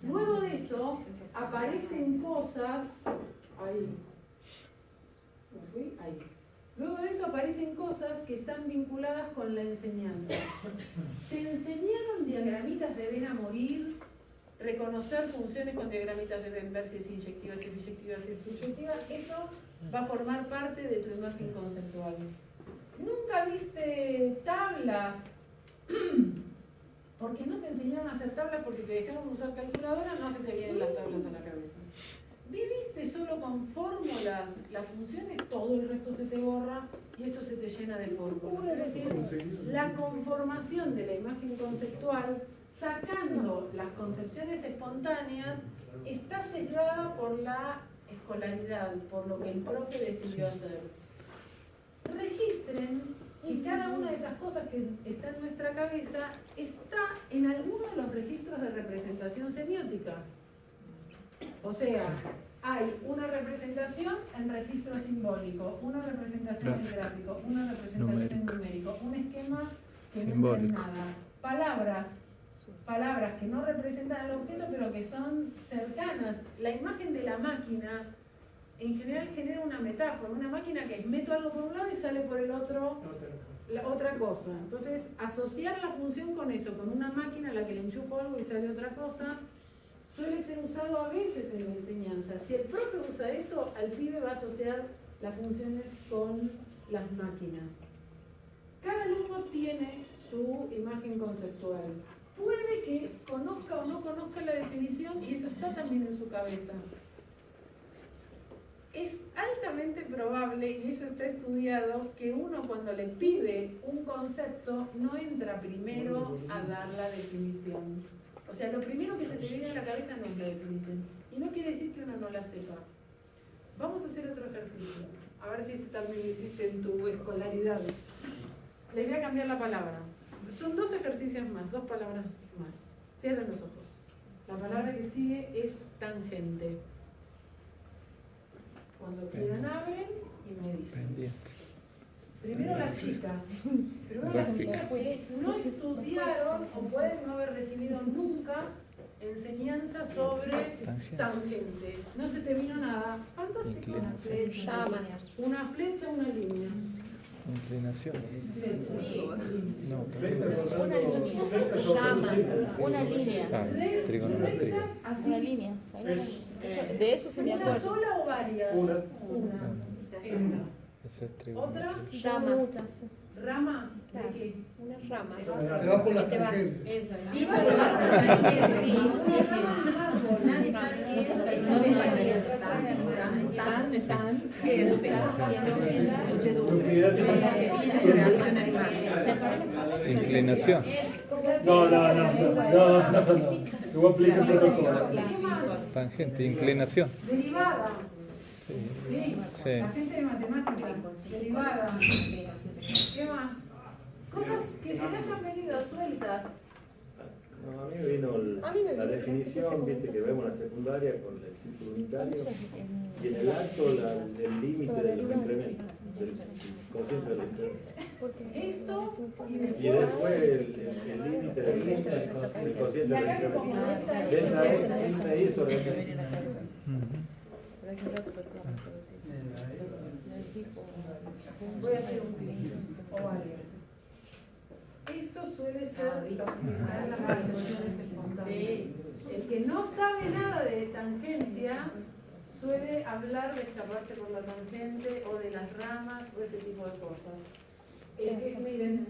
Luego de eso, aparecen cosas... Ahí. ¿Me fui? Ahí. Luego de eso aparecen cosas que están vinculadas con la enseñanza. ¿Te enseñaron diagramitas de Venn a morir? Reconocer funciones con diagramitas de Venn, ver si es inyectiva, si es biyectiva, si es subyectiva, eso va a formar parte de tu imagen conceptual. ¿Nunca viste tablas? Porque no te enseñaron a hacer tablas porque te dejaron usar calculadora, no se te vienen las tablas a la cabeza. Viviste solo con fórmulas, las funciones, todo el resto se te borra y esto se te llena de fórmulas. Es decir, la conformación de la imagen conceptual, sacando las concepciones espontáneas, está sesgada por la escolaridad, por lo que el profe decidió hacer. Registren que cada una de esas cosas que está en nuestra cabeza está en alguno de los registros de representación semiótica. O sea, hay una representación en registro simbólico, una representación en gráfico, una representación en numérico, un esquema que Simbólico. no es nada. Palabras que no representan el objeto, pero que son cercanas. La imagen de la máquina, en general, genera una metáfora. Una máquina que meto algo por un lado y sale por el otro otra cosa. Entonces, asociar la función con eso, con una máquina a la que le enchufo algo y sale otra cosa, suele ser usado a veces en la enseñanza. Si el profe usa eso, al pibe va a asociar las funciones con las máquinas. Cada alumno tiene su imagen conceptual. Puede que conozca o no conozca la definición y eso está también en su cabeza. Es altamente probable, y eso está estudiado, que uno cuando le pide un concepto no entra primero a dar la definición. O sea, lo primero que se te viene a la cabeza no es la definición. Y no quiere decir que uno no la sepa. Vamos a hacer otro ejercicio. A ver si este también lo hiciste en tu escolaridad. Les voy a cambiar la palabra. Son 2 ejercicios más, 2 palabras más. Cierren los ojos. La palabra que sigue es tangente. Cuando quieran abren y me dicen. Primero las chicas. Primero las chicas que no estudiaron o pueden no haber recibido nunca enseñanza sobre tangente. No se te vino nada. Fantástico. Una flecha, una línea. Inclinación. No, Una línea. Una línea. Trigonometría. Una línea. De eso se me ¿Una acuerdo. sola o varias? Una. Eso es ¿Otra? trigonometría. Rama. ¿Rama? ¿De qué? Una rama. Te vas por las tangentes. Eso, Dicho de de la la tangente. sí, Sí, sí. Nadie Inclinación. No. Te voy a aplicar el protocolo. Tangente, inclinación. Derivada. Sí. Sí. La gente de matemática. Derivada. ¿Qué más? Cosas que se le hayan venido sueltas. No, a mí me vino la definición, viste, que vemos en la secundaria con el círculo unitario, y en el acto el límite de los incrementos, del cociente de los incrementos. Esto Y después el límite del cociente de los incrementos. Delta E sobre el voy a hacer un clic o varios. Esto suele ser lo que está en las percepciones espontáneas. El que no sabe nada de tangencia suele hablar de escaparse por la tangente o de las ramas o ese tipo de cosas. El que, miren,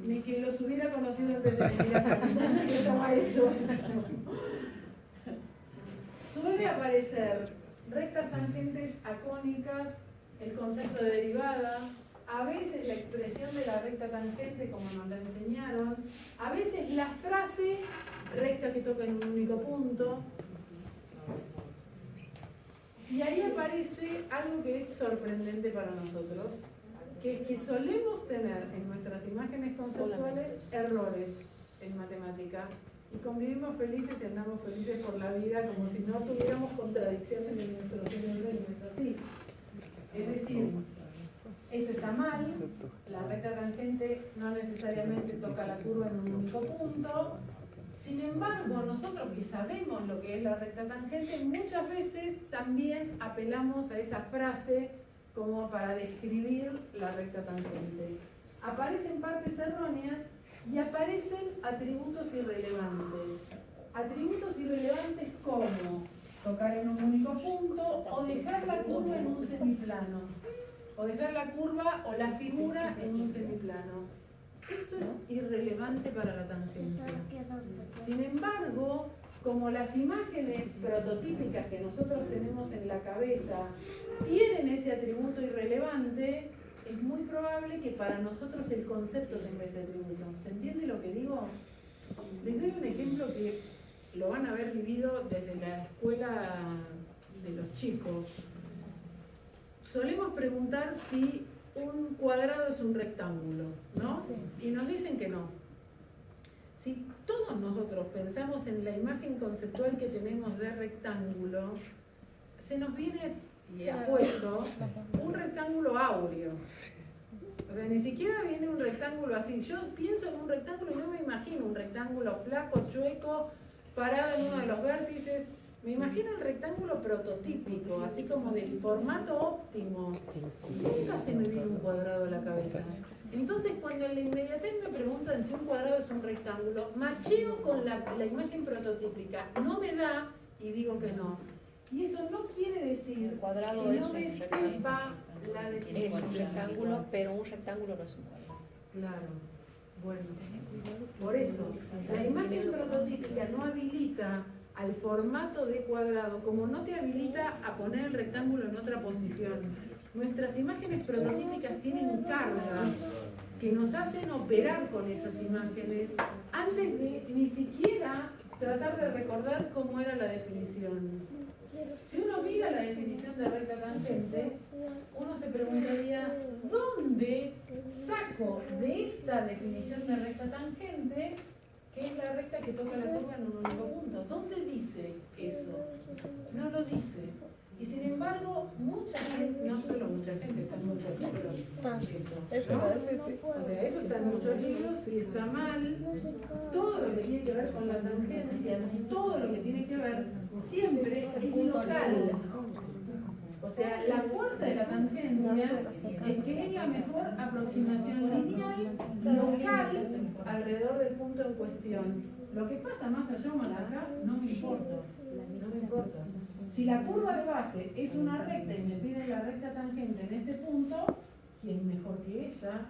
ni que los hubiera conocido en vez de venir acá, que estaba hecho. Suele aparecer rectas tangentes acónicas, el concepto de derivada, a veces la expresión de la recta tangente como nos la enseñaron, a veces la frase recta que toca en un único punto, y ahí aparece algo que es sorprendente para nosotros, que es que solemos tener en nuestras imágenes conceptuales errores en matemática y convivimos felices y andamos felices por la vida como si no tuviéramos contradicciones en nuestro cerebro, y no es así. Es decir, esto está mal, la recta tangente no necesariamente toca la curva en un único punto. Sin embargo, nosotros que sabemos lo que es la recta tangente, muchas veces también apelamos a esa frase como para describir la recta tangente. Aparecen partes erróneas y aparecen atributos irrelevantes. Atributos irrelevantes como tocar en un único punto o dejar la curva en un semiplano. O dejar la curva o la figura en un semiplano. Eso es irrelevante para la tangencia. Sin embargo, como las imágenes prototípicas que nosotros tenemos en la cabeza tienen ese atributo irrelevante, es muy probable que para nosotros el concepto tenga ese atributo. ¿Se entiende lo que digo? Les doy un ejemplo que lo van a haber vivido desde la escuela de los chicos. Solemos preguntar si un cuadrado es un rectángulo, ¿no? Sí. Y nos dicen que no. Si todos nosotros pensamos en la imagen conceptual que tenemos de rectángulo, se nos viene y apuesto un rectángulo áureo. O sea, ni siquiera viene un rectángulo así. Yo pienso en un rectángulo y no me imagino un rectángulo flaco, chueco, parado en uno de los vértices. Me imagino el rectángulo prototípico, así como del formato óptimo. Nunca se me viene un cuadrado a la cabeza. Entonces, cuando en la inmediatez me preguntan si un cuadrado es un rectángulo, macheo con la imagen prototípica. No me da y digo que no. Y eso no quiere decir el cuadrado que es no un me rectángulo. sepa la definición. Es un rectángulo, pero un rectángulo no es un cuadrado. Claro. Bueno, por eso, la imagen prototípica no habilita al formato de cuadrado, como no te habilita a poner el rectángulo en otra posición. Nuestras imágenes prototípicas tienen cargas que nos hacen operar con esas imágenes antes de ni siquiera tratar de recordar cómo era la definición. Si uno mira la definición de recta tangente, uno se preguntaría, ¿dónde saco de esta definición de recta tangente, que es la recta que toca la curva en un único punto? ¿Dónde dice eso? No lo dice. Y sin embargo, mucha gente, no solo mucha gente, está en muchos libros, eso, ¿no? O sea, eso está en muchos libros y está mal. Todo lo que tiene que ver con la tangencia, todo lo que tiene que ver siempre es local. O sea, la fuerza de la tangencia es que es la mejor aproximación lineal local alrededor del punto en cuestión. Lo que pasa más allá o más acá no me importa. No me importa. Si la curva de base es una recta y me piden la recta tangente en este punto, ¿quién mejor que ella?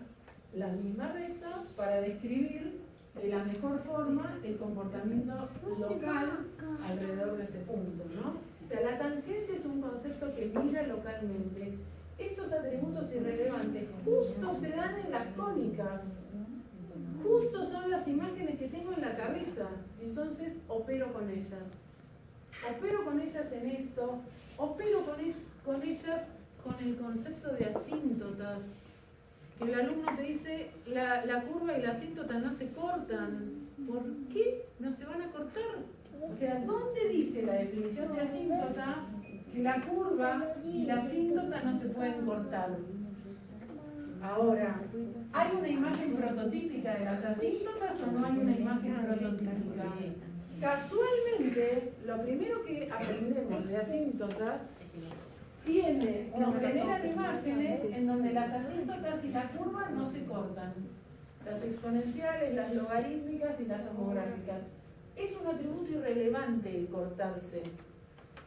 La misma recta para describir de la mejor forma el comportamiento local alrededor de ese punto, ¿no? O sea, la tangencia es un concepto que mira localmente. Estos atributos irrelevantes justo se dan en las cónicas. Justo son las imágenes que tengo en la cabeza. Entonces opero con ellas. Opero con ellas en esto, opero con ellas con el concepto de asíntotas. El alumno te dice, la curva y la asíntota no se cortan. ¿Por qué no se van a cortar? O sea, ¿dónde dice la definición de asíntota que la curva y la asíntota no se pueden cortar? Ahora, ¿hay una imagen prototípica de las asíntotas o no hay una imagen prototípica? Casualmente, lo primero que aprendemos de asíntotas nos generan imágenes en donde las asíntotas y la curva no se cortan. Las exponenciales, las logarítmicas y las homográficas. Es un atributo irrelevante el cortarse.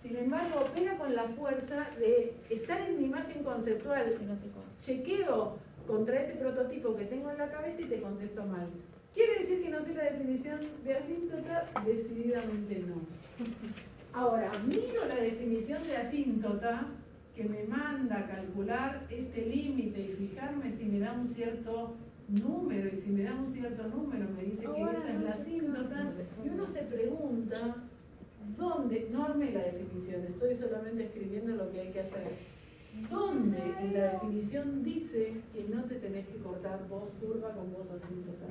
Sin embargo, opera con la fuerza de estar en mi imagen conceptual. Chequeo contra ese prototipo que tengo en la cabeza y te contesto mal. ¿Quiere decir que no sé la definición de asíntota? Decididamente no. Ahora, miro la definición de asíntota que me manda a calcular este límite y fijarme si me da un cierto número, y si me da un cierto número me dice que esta es la asíntota, y uno se pregunta, ¿dónde? No armé la definición, estoy solamente escribiendo lo que hay que hacer. ¿Dónde en la definición dice que no te tenés que cortar voz curva con voz asíntota?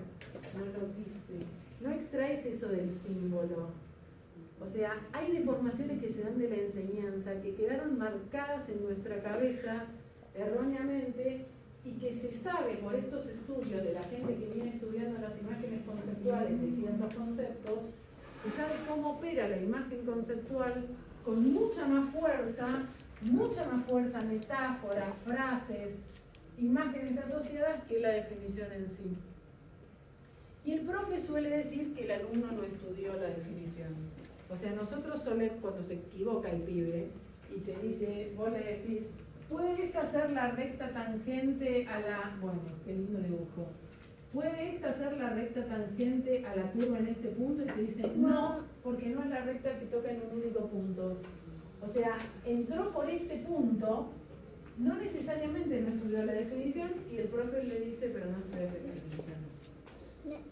No lo dice. No extraes eso del símbolo. O sea, hay deformaciones que se dan de la enseñanza, que quedaron marcadas en nuestra cabeza erróneamente y que se sabe por estos estudios de la gente que viene estudiando las imágenes conceptuales de ciertos conceptos, se sabe cómo opera la imagen conceptual con mucha más fuerza, metáforas, frases, imágenes asociadas que la definición en sí. Y el profe suele decir que el alumno no estudió la definición. O sea, nosotros solemos, cuando se equivoca el pibe y te dice, vos le decís, ¿puede esta ser la recta tangente a la... Bueno, qué lindo dibujo. ¿Puede esta ser la recta tangente a la curva en este punto? Y te dice, no, porque no es la recta que toca en un único punto. O sea, entró por este punto, no necesariamente no estudió la definición, y el profe le dice, pero no estudiaste la definición.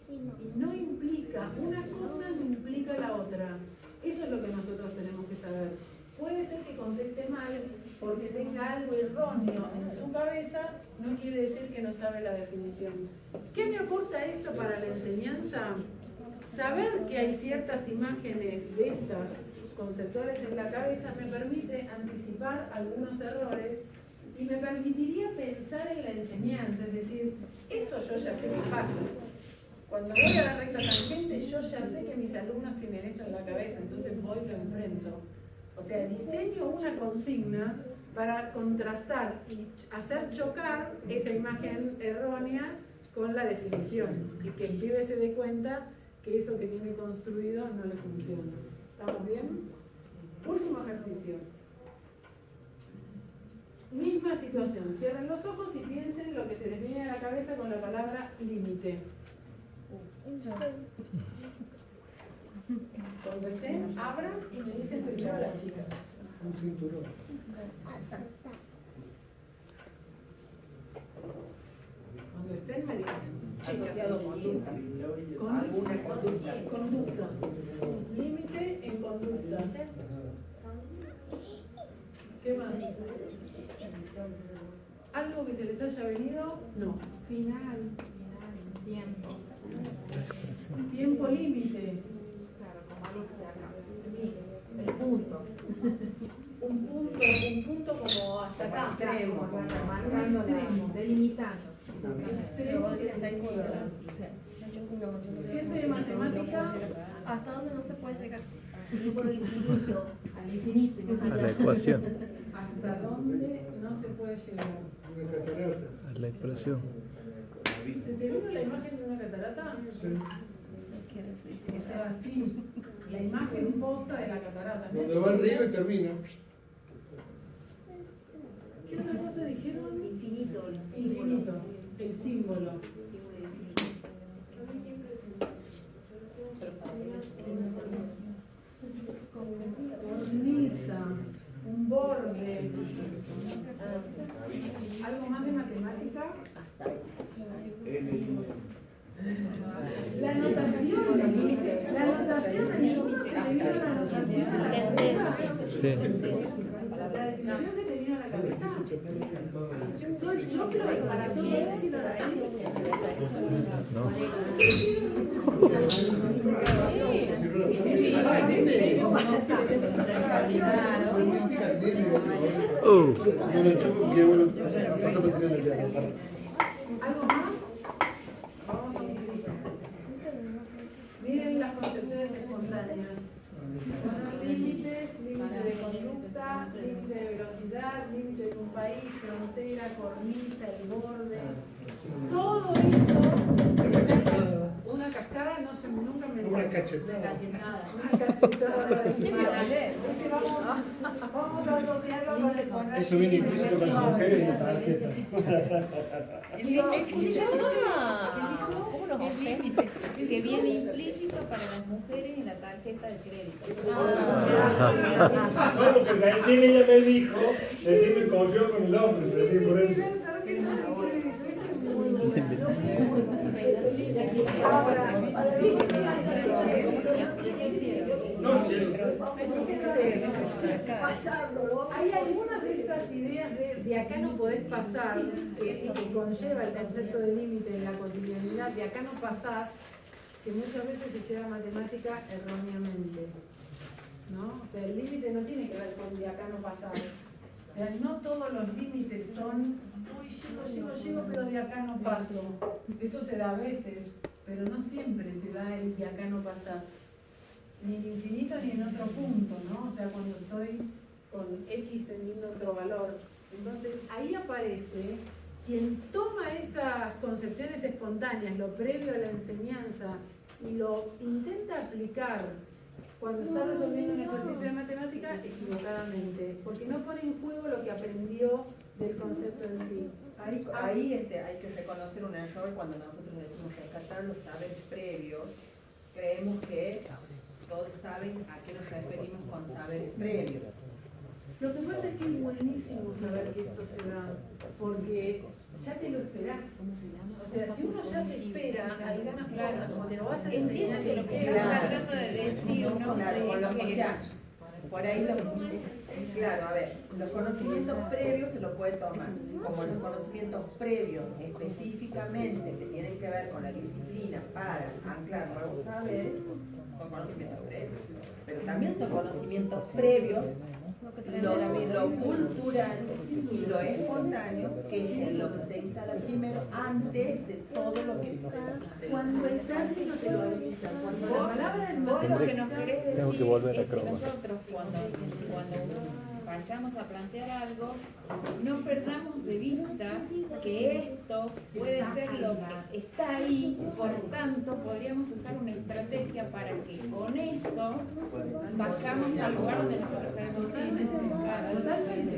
Y no implica, una cosa no implica la otra. Eso es lo que nosotros tenemos que saber. Puede ser que conteste mal porque tenga algo erróneo en su cabeza, no quiere decir que no sabe la definición. ¿Qué me aporta esto para la enseñanza? Saber que hay ciertas imágenes de estas conceptuales en la cabeza me permite anticipar algunos errores y me permitiría pensar en la enseñanza, es decir, esto yo ya sé que pasa. Cuando voy a la recta tangente, yo ya sé que mis alumnos tienen esto en la cabeza, entonces voy y lo enfrento. O sea, diseño una consigna para contrastar y hacer chocar esa imagen errónea con la definición y que el pibe se dé cuenta que eso que tiene construido no le funciona. ¿Estamos bien? Último ejercicio. Misma situación. Cierren los ojos y piensen lo que se les viene a la cabeza con la palabra límite. Cuando estén, abran y me dicen primero a las chicas. Un cinturón. Cuando estén, me dicen. Asociado conducta. Con Alguna conducta. Conducta. Límite en conductas. ¿Qué más? ¿Algo que se les haya venido? No. Final, tiempo. Tiempo límite. Claro, como algo que se acaba. El punto. Un punto como hasta acá. Extremo, como marcando extremo. Delimitando. Extremo que está incómodo. Gente de matemática. ¿Hasta dónde no se puede llegar? Así por el infinito. Al infinito. A la ecuación, ¿Hasta dónde no se puede llegar? Una catarata. a la expresión. ¿Se te vino la imagen de una catarata? Sí. O sea, sí, la imagen posta de la catarata. ¿No? Donde va el río y termina. ¿Qué otra cosa dijeron? Infinito, el símbolo. Infinito, el símbolo. Cornisa, un borde. ¿Algo más de matemática? La anotación, la anotación, ¿se le vino la anotación? Sí. ¿La definición se te vino a la cabeza? Yo creo que para todo si lo hacéis. ¿No? ¿Algo más? Vamos a ir. Miren las concepciones espontáneas. Límites, límite de conducta, límite de velocidad, límite de un país, frontera, cornisa, el borde. Todo eso, una cascada, no sé, nunca me Una cachetada. Una cachetada. Vamos a asociarlo con el poner. Eso viene implícito para las mujeres en la tarjeta. ¿Cómo nos ofende? Que viene implícito para las mujeres en la tarjeta de crédito. No, porque recién ella me dijo, recién me corrió con el hombre, recién por eso. No, sí. Hay algunas de estas ideas de acá no podés pasar, que conlleva el concepto de límite en la cotidianidad, de acá no pasás, que muchas veces se lleva a matemática erróneamente. ¿No? O sea, el límite no tiene que ver con de acá no pasar. O sea, no todos los límites son, uy, llego, pero de acá no paso. Eso se da a veces, pero no siempre se da el de acá no pasar. Ni en infinito ni en otro punto, ¿no? O sea, cuando estoy con X teniendo otro valor. Entonces, ahí aparece quien toma esas concepciones espontáneas, lo previo a la enseñanza, y lo intenta aplicar cuando está resolviendo un ejercicio de matemática equivocadamente, porque no pone en juego lo que aprendió del concepto en sí. Ahí hay que reconocer un error cuando nosotros decimos rescatar los saberes previos. Creemos que todos saben a qué nos referimos con saberes previos. Lo que pasa es que es buenísimo saber que esto se da, porque ya te lo esperás. O sea, si uno ya se espera algunas cosas cuando vas a enseñar Entiendo lo que estás tratando de decir, ¿no? Claro, o sea, por ahí claro, a ver, los conocimientos previos se lo puede tomar, como los conocimientos previos específicamente que tienen que ver con la disciplina para anclar nuevos saberes, son conocimientos previos. Pero también son conocimientos previos lo cultural y lo espontáneo, que es lo que se instala primero antes de todo lo que está. Cuando el término se lo habilita, cuando la palabra del Vos lo que nos Tengo querés que decir volver a es que Croma. nosotros cuando vayamos a plantear algo, no perdamos de vista que esto puede ser lo que está ahí, por tanto podríamos usar una estrategia para que con eso vayamos al lugar donde nosotros queremos ir. totalmente.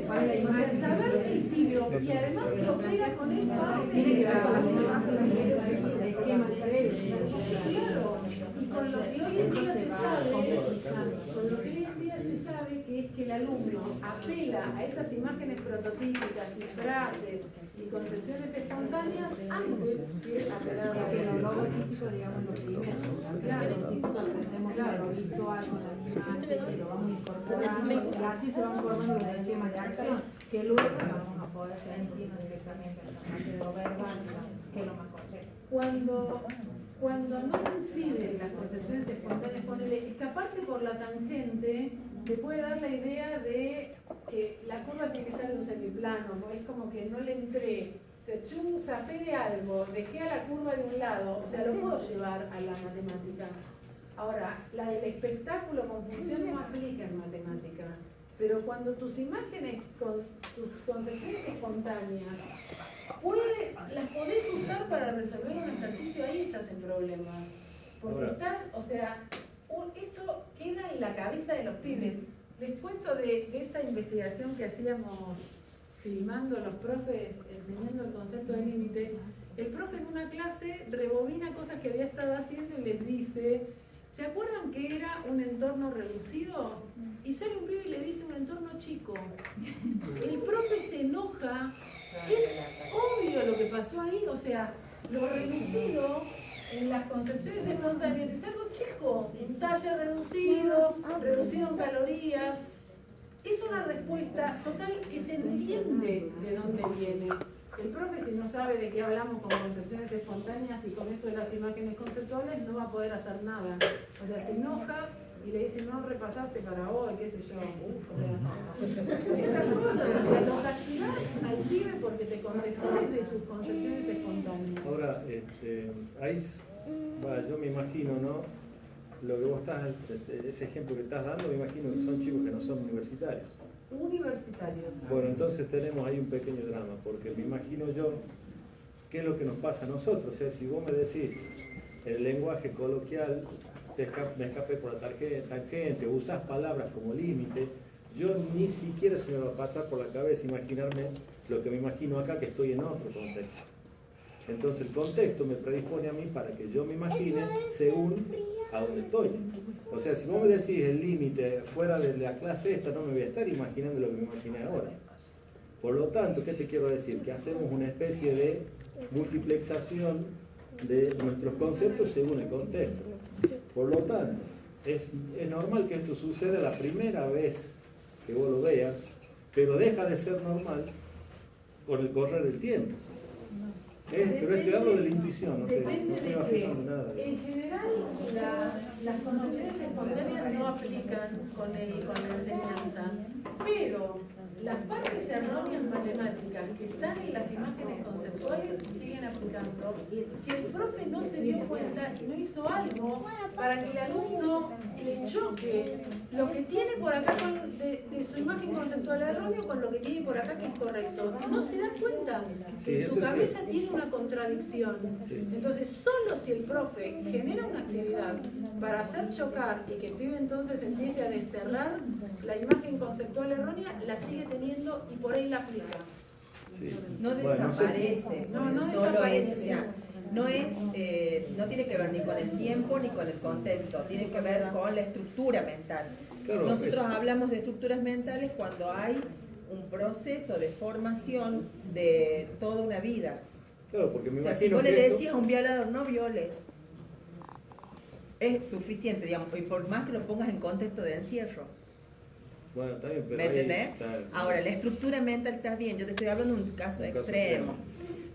O sea, saber el tibio y además que opera con eso, tiene que ver con el esquema previo. Claro. Y con lo que hoy en día se sabe, que es que el alumno apela a esas imágenes prototípicas y frases y concepciones espontáneas antes que apelar a lo logotípico, digamos, lo primero. Claro, el instituto aprendemos lo visual con la imagen, que lo vamos incorporando, y así se van formando los esquemas de acción, que luego vamos a poder transmitir directamente en la parte de lo verbal, que es lo más correcto. Cuando no coinciden las concepciones espontáneas, ponele, escaparse por la tangente te puede dar la idea de que la curva tiene que estar en un semiplano, ¿no? Es como que no le entré, zafé de algo, dejé a la curva de un lado, o sea, lo puedo llevar a la matemática. Ahora, la del espectáculo con función no aplica en matemática, pero cuando tus imágenes, con tus concepciones espontáneas, las podés usar para resolver un ejercicio, ahí estás en problemas. Porque estás, o sea, esto queda en la cabeza de los pibes. Les cuento de esta investigación que hacíamos filmando a los profes, enseñando el concepto de límite. El profe en una clase rebobina cosas que había estado haciendo y les dice, ¿se acuerdan que era un entorno reducido? Y sale un pibe y le dice un entorno chico. El profe se enoja. Es obvio lo que pasó ahí, o sea, lo reducido en las concepciones espontáneas es algo chico, un talle reducido, reducido en calorías. Es una respuesta total que se entiende de dónde viene. El profe, si no sabe de qué hablamos con concepciones espontáneas y con esto de las imágenes conceptuales, no va a poder hacer nada. O sea, se enoja y le dice, no repasaste para hoy, qué sé yo. Esas cosas, o sea, lo castigás al pibe porque te correspondes de sus concepciones espontáneas. Ahora, ahí, yo me imagino, ¿no? Lo que vos estás, ese ejemplo que estás dando, me imagino que son chicos que no son universitarios. Universitarios. Bueno, entonces tenemos ahí un pequeño drama, porque me imagino yo qué es lo que nos pasa a nosotros. O sea, si vos me decís el lenguaje coloquial, me escapé por la tangente, o usás palabras como límite, yo ni siquiera se me va a pasar por la cabeza imaginarme lo que me imagino acá, que estoy en otro contexto. Entonces el contexto me predispone a mí para que yo me imagine según a dónde estoy. O sea, si vos me decís el límite fuera de la clase esta, no me voy a estar imaginando lo que me imaginé ahora. Por lo tanto, ¿qué te quiero decir? Que hacemos una especie de multiplexación de nuestros conceptos según el contexto. Por lo tanto, es normal que esto suceda la primera vez que vos lo veas, pero deja de ser normal con el correr del tiempo. Pero es que hablo de la intuición, no estoy afirmando nada. En general, las concepciones espontáneas no aplican con la enseñanza, pero las partes erróneas matemáticas que están en las imágenes conceptuales siguen aplicando. Si el profe no se dio cuenta y no hizo algo para que el alumno le choque lo que tiene por acá de su imagen conceptual erróneo con lo que tiene por acá que es correcto, no se da cuenta que su cabeza tiene una contradicción. Entonces, solo si el profe genera una actividad para hacer chocar y que el pibe entonces empiece a desterrar la imagen conceptual errónea, la sigue teniendo y por ahí la aplica. Sí. No desaparece, no solo es, o sea, no tiene que ver ni con el tiempo ni con el contexto, tiene que ver con la estructura mental. Claro, nosotros hablamos de estructuras mentales cuando hay un proceso de formación de toda una vida. Claro, porque me imagino si vos le que decías a un violador no violes, es suficiente, digamos, y por más que lo pongas en contexto de encierro. Bueno, está bien, pero ¿me entendés? Ahora, la estructura mental está bien, yo te estoy hablando de un caso extremo,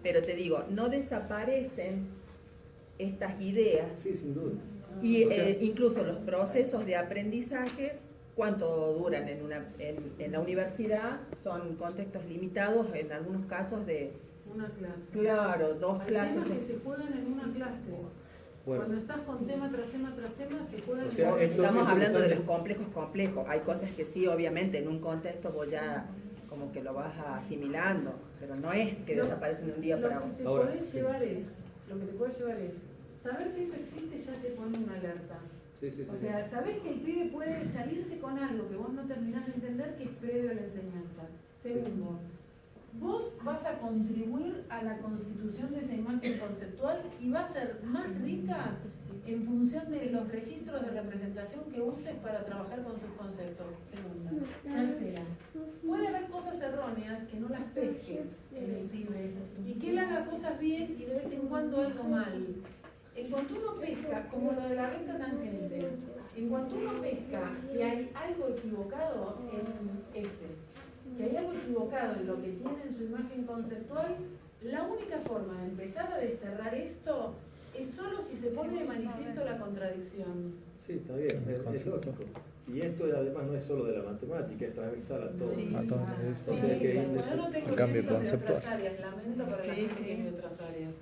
pero te digo, no desaparecen estas ideas. Sí, sin duda. Y incluso los procesos de aprendizajes, ¿cuánto duran en la universidad? Son contextos limitados, en algunos casos de... Una clase. Claro, dos clases. Temas que se juegan en una clase. Bueno. Cuando estás con tema tras tema tras tema, se juegan Estamos hablando de los complejos. Hay cosas que sí, obviamente, en un contexto vos ya como que lo vas asimilando, pero no es que desaparecen de un día para otro. Lo que te puedes llevar es, saber que eso existe ya te pone una alerta. O sea, sabés que el pibe puede salirse con algo que vos no terminás de entender que es previo a la enseñanza. Segundo, vos vas a contribuir a la constitución de esa imagen conceptual y va a ser más rica en función de los registros de representación que uses para trabajar con sus conceptos. Segunda. Tercera, puede haber cosas erróneas que no las pesques en el pibe y que él haga cosas bien y de vez en cuando algo mal. En cuanto uno pesca, como lo de la recta tangente, en cuanto uno pesca que hay algo equivocado que hay algo equivocado en lo que tiene en su imagen conceptual, la única forma de empezar a desterrar esto es solo si se pone de manifiesto la contradicción. Sí, está bien, es lógico. Y esto además no es solo de la matemática, es transversal a todo. Sí, a todo. O sea que Yo no tengo cambio ejemplos de conceptual. otras áreas, lamento para la gente que tiene de otras áreas.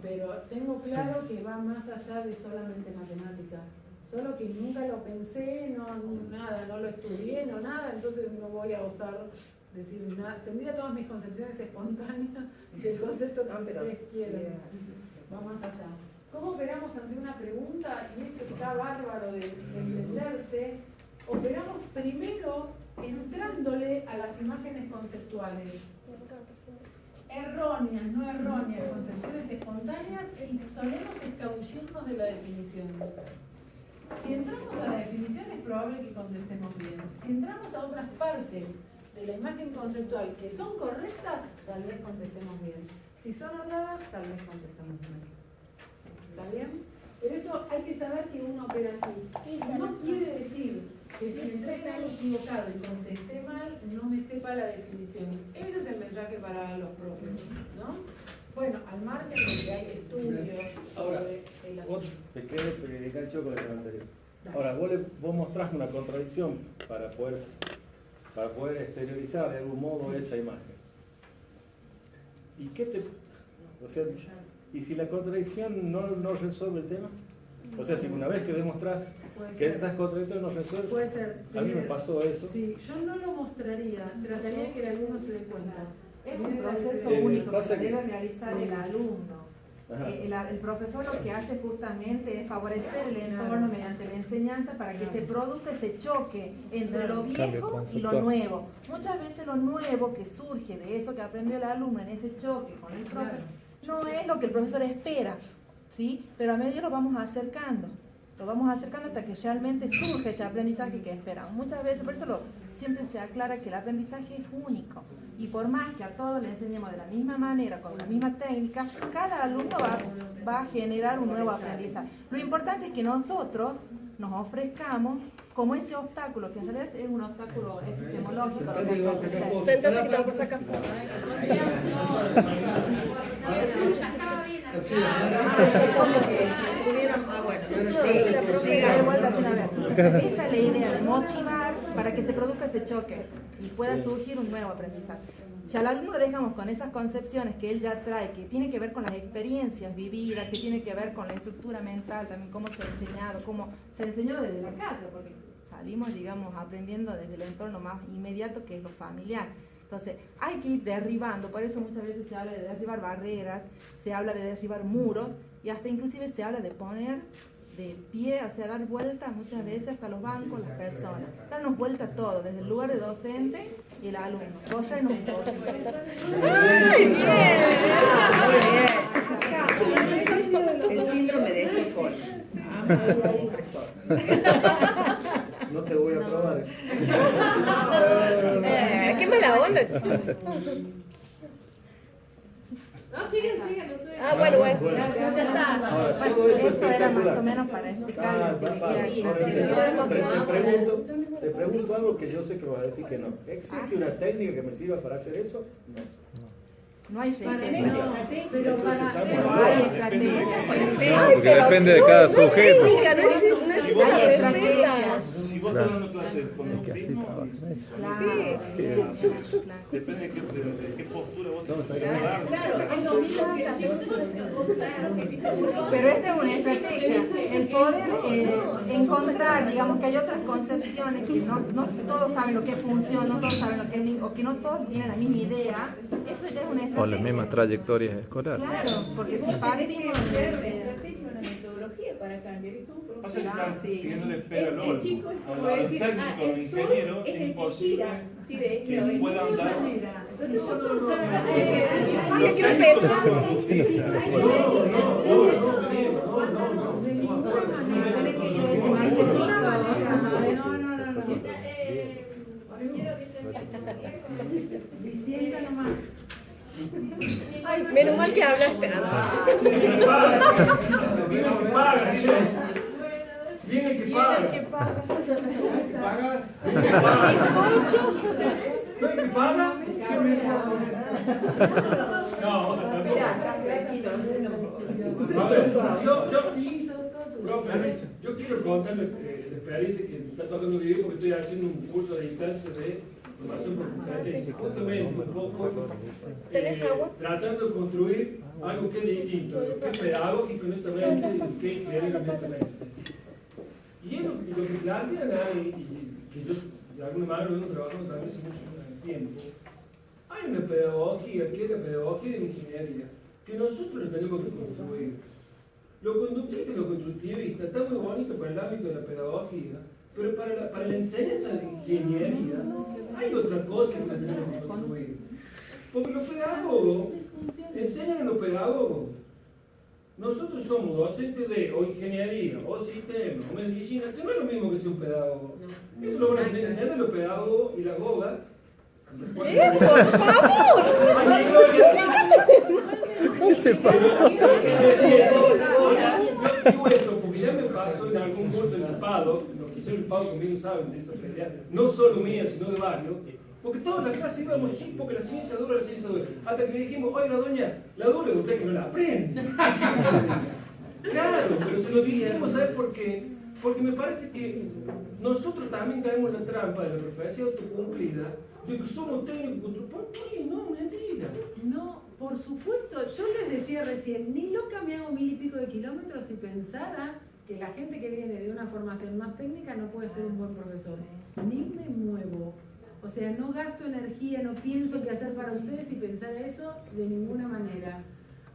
Pero tengo claro que va más allá de solamente matemática. Solo que nunca lo pensé, no lo estudié, no nada, entonces no voy a osar decir nada. Tendría todas mis concepciones espontáneas del concepto que ustedes quieran. Va más allá. ¿Cómo operamos ante una pregunta? Y esto está bárbaro de entenderse. Operamos primero entrándole a las imágenes conceptuales. Erróneas, no erróneas, concepciones espontáneas, y solemos escabullirnos de la definición. Si entramos a la definición es probable que contestemos bien. Si entramos a otras partes de la imagen conceptual que son correctas, tal vez contestemos bien. Si son erradas, tal vez contestemos mal. ¿Está bien? Pero eso hay que saber que uno opera así. No quiere decir que si entré en algo equivocado y contesté mal, no me sepa la definición. Ese es el mensaje para los profes, ¿no? Bueno, al margen de que hay estudios sobre el asunto. Te quedé enganchado con el anterior. Ahora, vos mostrás una contradicción para poder exteriorizar de algún modo esa imagen. ¿Y qué te...? O sea, ¿y si la contradicción no resuelve el tema? O sea, si una vez que demostrás que estás contradictorio no resuelve. Puede ser. A mí me pasó eso. Sí, yo no lo mostraría, trataría que el alumno se dé cuenta. Es un proceso único que debe realizar el alumno. El profesor lo que hace justamente es favorecer el entorno mediante la enseñanza para que se produzca ese choque entre lo viejo y lo nuevo. Muchas veces lo nuevo que surge de eso que aprendió el alumno en ese choque con el profesor no es lo que el profesor espera, ¿sí? Pero a medida lo vamos acercando hasta que realmente surge ese aprendizaje que esperamos. Muchas veces, por eso siempre se aclara que el aprendizaje es único. Y por más que a todos le enseñemos de la misma manera, con la misma técnica, cada alumno va a generar un nuevo aprendizaje. Lo importante es que nosotros nos ofrezcamos como ese obstáculo, que en realidad es un obstáculo epistemológico. Sentate que te por sacar. Esa es la idea de motivar para que se produzca ese choque y pueda surgir un nuevo aprendizaje. Si al alumno le dejamos con esas concepciones que él ya trae, que tiene que ver con las experiencias vividas, que tiene que ver con la estructura mental, también cómo se ha enseñado, cómo se enseñó desde la casa, porque salimos, digamos, aprendiendo desde el entorno más inmediato que es lo familiar. Entonces, hay que ir derribando, por eso muchas veces se habla de derribar barreras, se habla de derribar muros, y hasta inclusive se habla de poner de pie, o sea, dar vueltas muchas veces hasta los bancos, las personas. Darnos vuelta a todo, desde el lugar de docente y el alumno. Corrernos un poco. ¡Ay, bien! El síndrome de Estocolmo. Amo ese compresor. No te voy a probar. ¡Qué mala onda! No, sigan ustedes. Bueno. Ya está. Bueno, eso era más o menos para explicar lo que le queda aquí. Te pregunto algo que yo sé que vas a decir que no. ¿Existe una técnica que me sirva para hacer eso? No hay receta. Pero No hay estrategia. Porque depende de cada sujeto. Hay estrategias. Si vos estás dando clases de conductismo, depende de qué postura vos tengas que dar. Pero esta es una estrategia, el poder encontrar, digamos que hay otras concepciones que no todos saben lo que es función, no todos saben lo que es, o que no todos tienen la misma idea, eso ya es una estrategia. O las mismas trayectorias escolares. Claro, porque si partimos de... Una metodología para cambiar esto. Pasa que están siguiéndole pega al orden. Al técnico, al ingeniero, es imposible que puedan dar. más. Ay, menos mal que hablaste. Viene que paga, che. Viene que paga. Viene que paga. ¿Paga? Bizcocho. ¿No hay que paga? ¿Qué me puedo poner? No, Mira, acá fresquito, no sé si te a ver, profe, yo quiero contarle la experiencia que me está tocando vivir porque estoy haciendo un curso de distancia de formación por competencia, justamente un poco tratando de construir algo que es distinto, lo que es pedagógico netamente y lo que es ingenieril netamente. Y es lo que plantean ahí, y que yo de alguna manera vengo trabajando también hace mucho tiempo. Hay una pedagogía que es la pedagogía de la ingeniería, que nosotros la tenemos que construir. Lo conductista y lo constructivista está muy bonito para el ámbito de la pedagogía, pero para la enseñanza de ingeniería hay otra cosa que la tenemos que construir. Porque los pedagogos enseñan a los pedagogos. Nosotros somos docentes de o ingeniería, o sistemas, o medicina, que no es lo mismo que ser un pedagogo. Eso lo van a tener que entender los pedagogos y las bogas. ¡Por favor! Yo digo esto porque ya me pasó en algún curso en el PADO, los que hicieron el PADO conmigo saben de esa pelea, no solo mía, sino de varios, porque toda la clase íbamos sí, porque la ciencia dura, hasta que le dijimos, oiga doña, la dura de usted que no la aprende. Claro, pero se lo dijimos, ¿sabes por qué? Porque me parece que nosotros también caemos en la trampa de la profecía autocumplida, de que somos técnicos. ¿Por qué? No, mentira. No, por supuesto, yo les decía recién, ni loca me hago 1000 y pico de kilómetros si pensara que la gente que viene de una formación más técnica no puede ser un buen profesor. Ni me muevo. O sea, no gasto energía, no pienso qué hacer para ustedes y pensar eso de ninguna manera.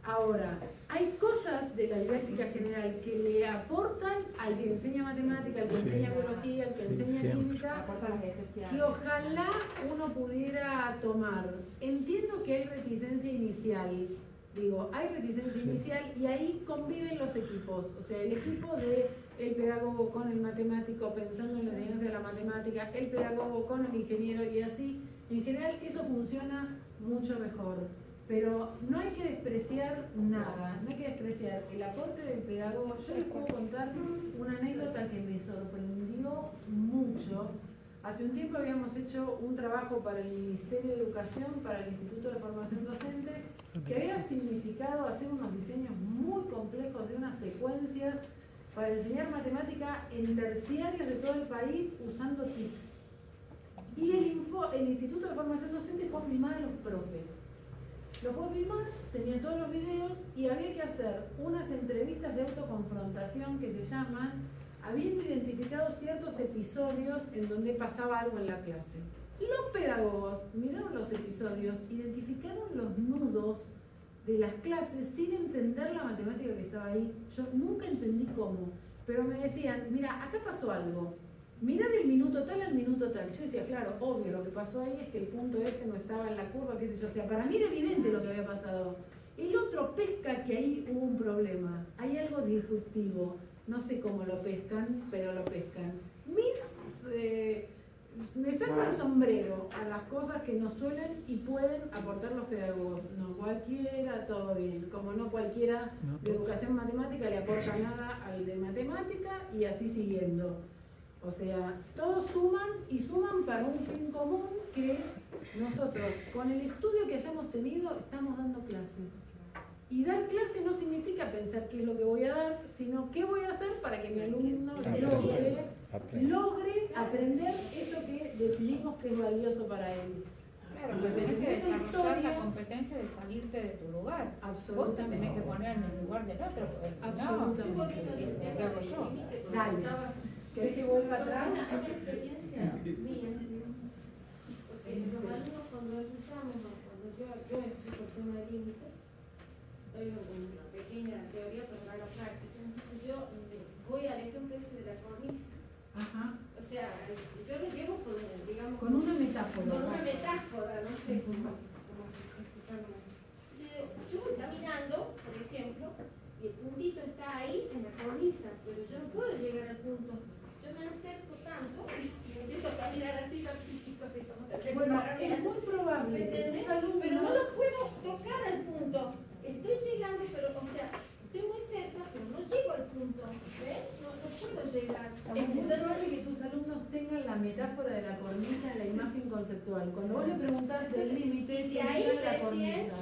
Ahora, hay cosas de la didáctica general que le aportan al que enseña matemática, al que enseña biología, al que enseña química, que ojalá uno pudiera tomar. Entiendo que hay reticencia inicial, hay reticencia inicial y ahí conviven los equipos. O sea, el equipo del pedagogo con el matemático pensando en la enseñanza de la matemática, el pedagogo con el ingeniero y así. En general eso funciona mucho mejor. Pero no hay que despreciar nada, no hay que despreciar el aporte del pedagogo. Yo les puedo contar una anécdota que me sorprendió mucho. Hace un tiempo habíamos hecho un trabajo para el Ministerio de Educación, para el Instituto de Formación Docente, que había significado hacer unos diseños muy complejos de unas secuencias para enseñar matemática en terciarios de todo el país usando TIC. Y el Instituto de Formación Docente fue a filmar a los profes. Lo fue a filmar, tenía todos los videos y había que hacer unas entrevistas de autoconfrontación que se llaman, habiendo identificado ciertos episodios en donde pasaba algo en la clase. Los pedagogos miraron los episodios, identificaron los nudos de las clases sin entender la matemática que estaba ahí. Yo nunca entendí cómo, pero me decían, mira, acá pasó algo. Mirar el minuto tal al minuto tal. Yo decía, claro, obvio, lo que pasó ahí es que el punto este no estaba en la curva, qué sé yo. O sea, para mí era evidente lo que había pasado. El otro pesca que ahí hubo un problema. Hay algo disruptivo. No sé cómo lo pescan, pero lo pescan. Me saco el sombrero a las cosas que nos suelen y pueden aportar los pedagogos. No cualquiera, todo bien. Como no cualquiera de educación matemática le aporta nada al de matemática y así siguiendo. O sea, todos suman y suman para un fin común que es nosotros, con el estudio que hayamos tenido, estamos dando clase. Y dar clase no significa pensar qué es lo que voy a dar, sino qué voy a hacer para que mi alumno logre aprender eso que decidimos que es valioso para él. Claro, pues tenés que desarrollar la competencia de salirte de tu lugar. Vos te tenés que poner en el lugar del otro, porque si no, ¿qué hago yo? Dale. ¿Querés que vuelva atrás? Una experiencia mía. Los alumnos cuando empezamos, cuando yo explico el tema de límite, doy una pequeña teoría pero no la práctica. Entonces yo voy al ejemplo ese de la cornisa. Ajá. O sea, yo lo llevo con, digamos, con una metáfora. Con una metáfora, no sé cómo explicarlo. Yo voy caminando, por ejemplo, y el puntito está ahí en la cornisa, pero yo no puedo llegar al punto. Yo me acerco tanto y empiezo a caminar así, bueno, es muy probable que tus alumnos cornisa en la imagen conceptual. Cuando vos le preguntás del límite, y ahí tiene la cornisa.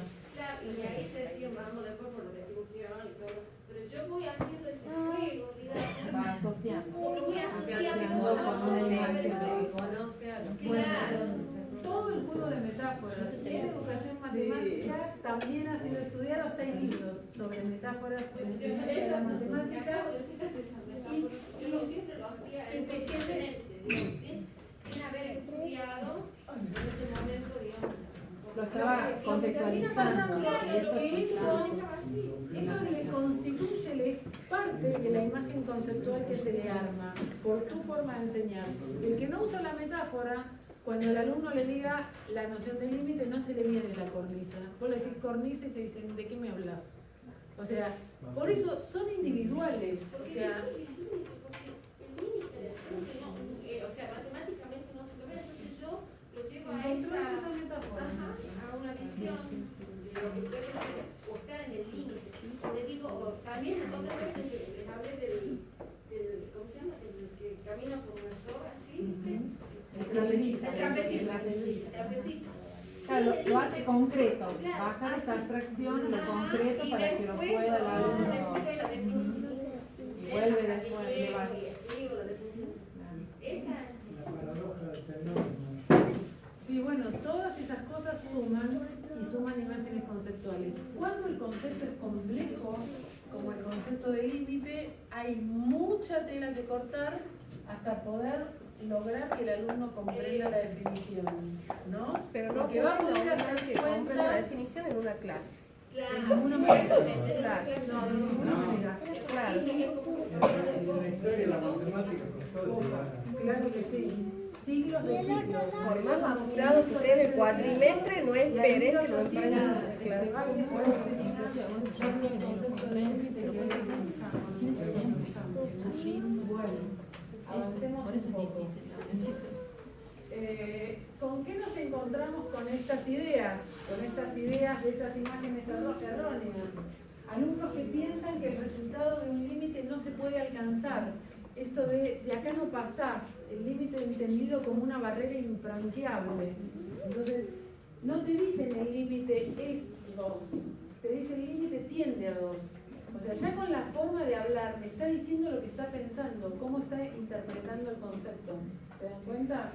Y ahí recién vamos después por la definición y todo. Pero yo voy haciendo ese juego, digamos. Va asociando. Lo voy asociando Claro, todo el juego de metáforas. En educación matemática también ha sido estudiado, hasta hay libros sobre metáforas de la matemática. Yo siempre lo hacía inconscientemente, sin haber estudiado en ese momento, digamos. Lo estaba contextualizando. Eso le constituye, le es parte de la imagen conceptual que se le arma por tu forma de enseñar. El que no usa la metáfora, cuando el alumno le diga la noción del límite, no se le viene la cornisa. Vos le decís cornisa y te dicen, ¿de qué me hablas? O sea, por eso son individuales. O sea, o sea, matemáticamente no se lo ve, entonces yo lo llevo a esa metáfora, a una visión de lo que puede ser o estar en el límite. Le digo, también otra vez les hablé del ¿cómo se llama? El que camina por una soga, ¿sí? El trapecista. El trapecista. Claro, lo hace concreto, baja esa abstracción, lo concreto para que lo pueda el alumno. Después de la definición, y vuelve después de llevar. La paradoja del fenómeno. sí, bueno, todas esas cosas suman y suman imágenes conceptuales. Cuando el concepto es complejo, como el concepto de límite, hay mucha tela que cortar hasta poder lograr que el alumno comprenda la definición, ¿no? Pero no porque va a poder lograr hacer que comprenda la definición en una clase. Claro, de ninguna manera. Claro. No, de ninguna manera. Claro. La historia de la matemática Claro que sí. Siglos de siglos. Por más apurado que esté en el cuadrimestre, no esperes que lo emprendan en las clases. Avancemos un poco. ¿Con qué nos encontramos con estas ideas? Con estas ideas de esas imágenes erróneas. Alumnos que piensan que el resultado de un límite no se puede alcanzar. Esto de acá no pasás, el límite entendido como una barrera infranqueable. Entonces, no te dicen el límite es 2, te dicen el límite tiende a 2. O sea, ya con la forma de hablar me está diciendo lo que está pensando, cómo está interpretando el concepto. ¿Se dan cuenta?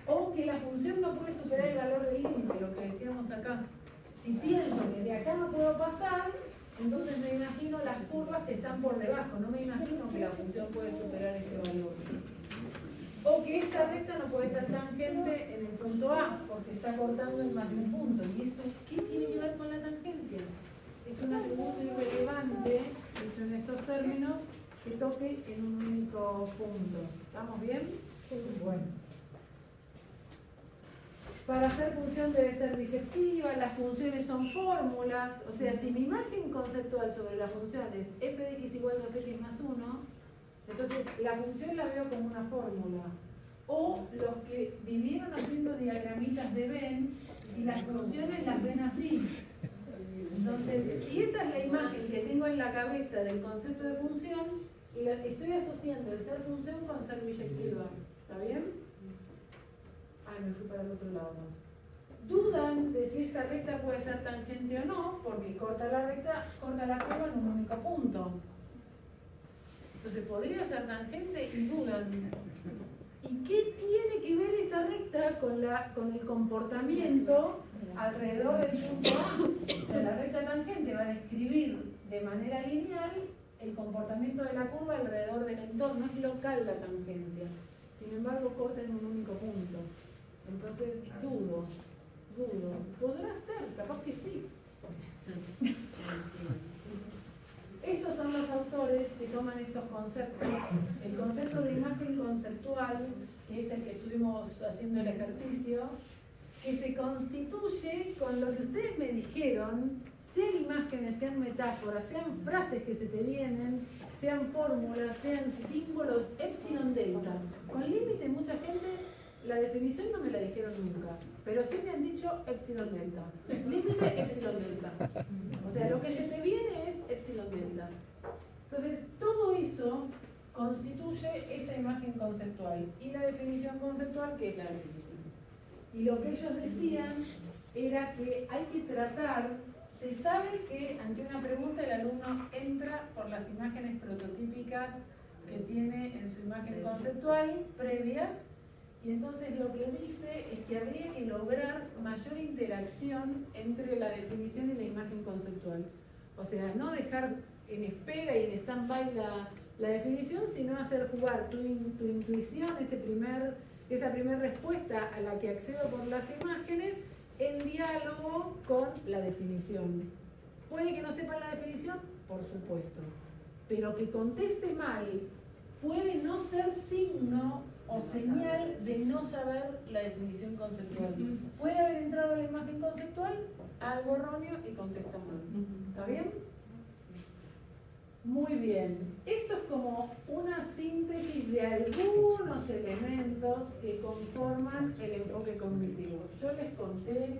O que la función no puede superar el valor del límite, lo que decíamos acá. Si pienso que de acá no puedo pasar, entonces me imagino las curvas que están por debajo, no me imagino que la función puede superar ese valor. O que esta recta no puede ser tangente en el punto A, porque está cortando en más de un punto. ¿Y eso qué tiene que ver con la tangencia? Es un atributo irrelevante, dicho en estos términos, que toque en un único punto. ¿Estamos bien? Bueno. Para hacer función debe ser biyectiva, las funciones son fórmulas, o sea, si mi imagen conceptual sobre la función es f de x igual a 2x más 1, entonces la función la veo como una fórmula. O los que vivieron haciendo diagramitas de Venn y las funciones las ven así. Entonces, si esa es la imagen que tengo en la cabeza del concepto de función, estoy asociando el ser función con ser biyectiva. ¿Está bien? Ay, me fui para el otro lado. Dudan de si esta recta puede ser tangente o no, porque corta la recta, corta la curva en un único punto. Entonces podría ser tangente y dudan. ¿Y qué tiene que ver esa recta con el comportamiento alrededor del punto A? O sea, la recta tangente va a describir de manera lineal el comportamiento de la curva alrededor del entorno. Es local la tangencia. Sin embargo, corta en un único punto. Entonces, dudo. ¿Podrá ser? Capaz que sí. Estos son los autores que toman estos conceptos. El concepto de imagen conceptual, que es el que estuvimos haciendo el ejercicio, que se constituye con lo que ustedes me dijeron, sean imágenes, sean metáforas, sean frases que se te vienen, sean fórmulas, sean símbolos, epsilon delta. Con límite mucha gente, la definición no me la dijeron nunca, pero sí me han dicho epsilon delta. Límite epsilon delta. O sea, lo que se te viene es epsilon delta. Entonces, todo eso constituye esta imagen conceptual y la definición conceptual, que es la definición. Y lo que ellos decían era que hay que tratar, se sabe que ante una pregunta el alumno entra por las imágenes prototípicas que tiene en su imagen conceptual previas, y entonces lo que dice es que habría que lograr mayor interacción entre la definición y la imagen conceptual. O sea, no dejar en espera y en stand-by la definición, sino hacer jugar tu intuición, esa primera respuesta a la que accedo por las imágenes, en diálogo con la definición. ¿Puede que no sepa la definición? Por supuesto. Pero que conteste mal puede no ser signo o señal de no saber la definición conceptual. Puede haber entrado a la imagen conceptual, algo erróneo, y contesta mal. ¿Está bien? Muy bien. Esto es como una síntesis de algunos elementos que conforman el enfoque cognitivo. Yo les conté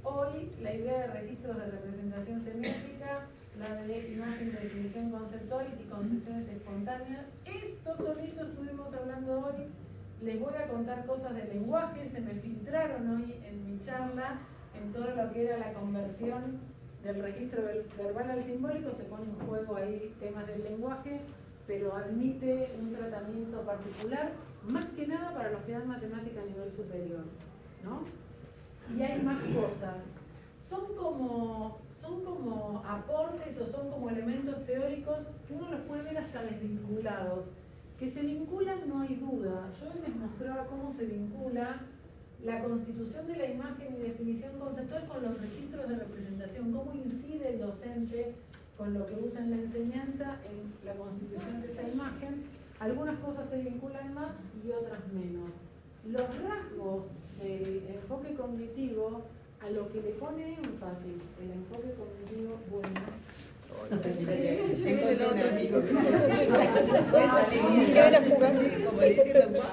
hoy la idea de registros de representación semiótica, la de imagen de definición conceptual y concepciones espontáneas. Esto solito estuvimos hablando hoy. Les voy a contar cosas del lenguaje, se me filtraron hoy en mi charla, en todo lo que era la conversión del registro verbal al simbólico. Se pone en juego ahí temas del lenguaje, pero admite un tratamiento particular, más que nada para los que dan matemática a nivel superior, ¿no? Y hay más cosas. Son como aportes o son como elementos teóricos que uno los puede ver hasta desvinculados. Que se vinculan no hay duda. Yo hoy les mostraba cómo se vincula la constitución de la imagen y definición conceptual con los registros de representación, cómo incide el docente con lo que usa en la enseñanza en la constitución de esa imagen. Algunas cosas se vinculan más y otras menos. Los rasgos del enfoque cognitivo, a lo que le pone énfasis el enfoque cognitivo, bueno. Tengo un amigo que ¿Querés ir a jugar?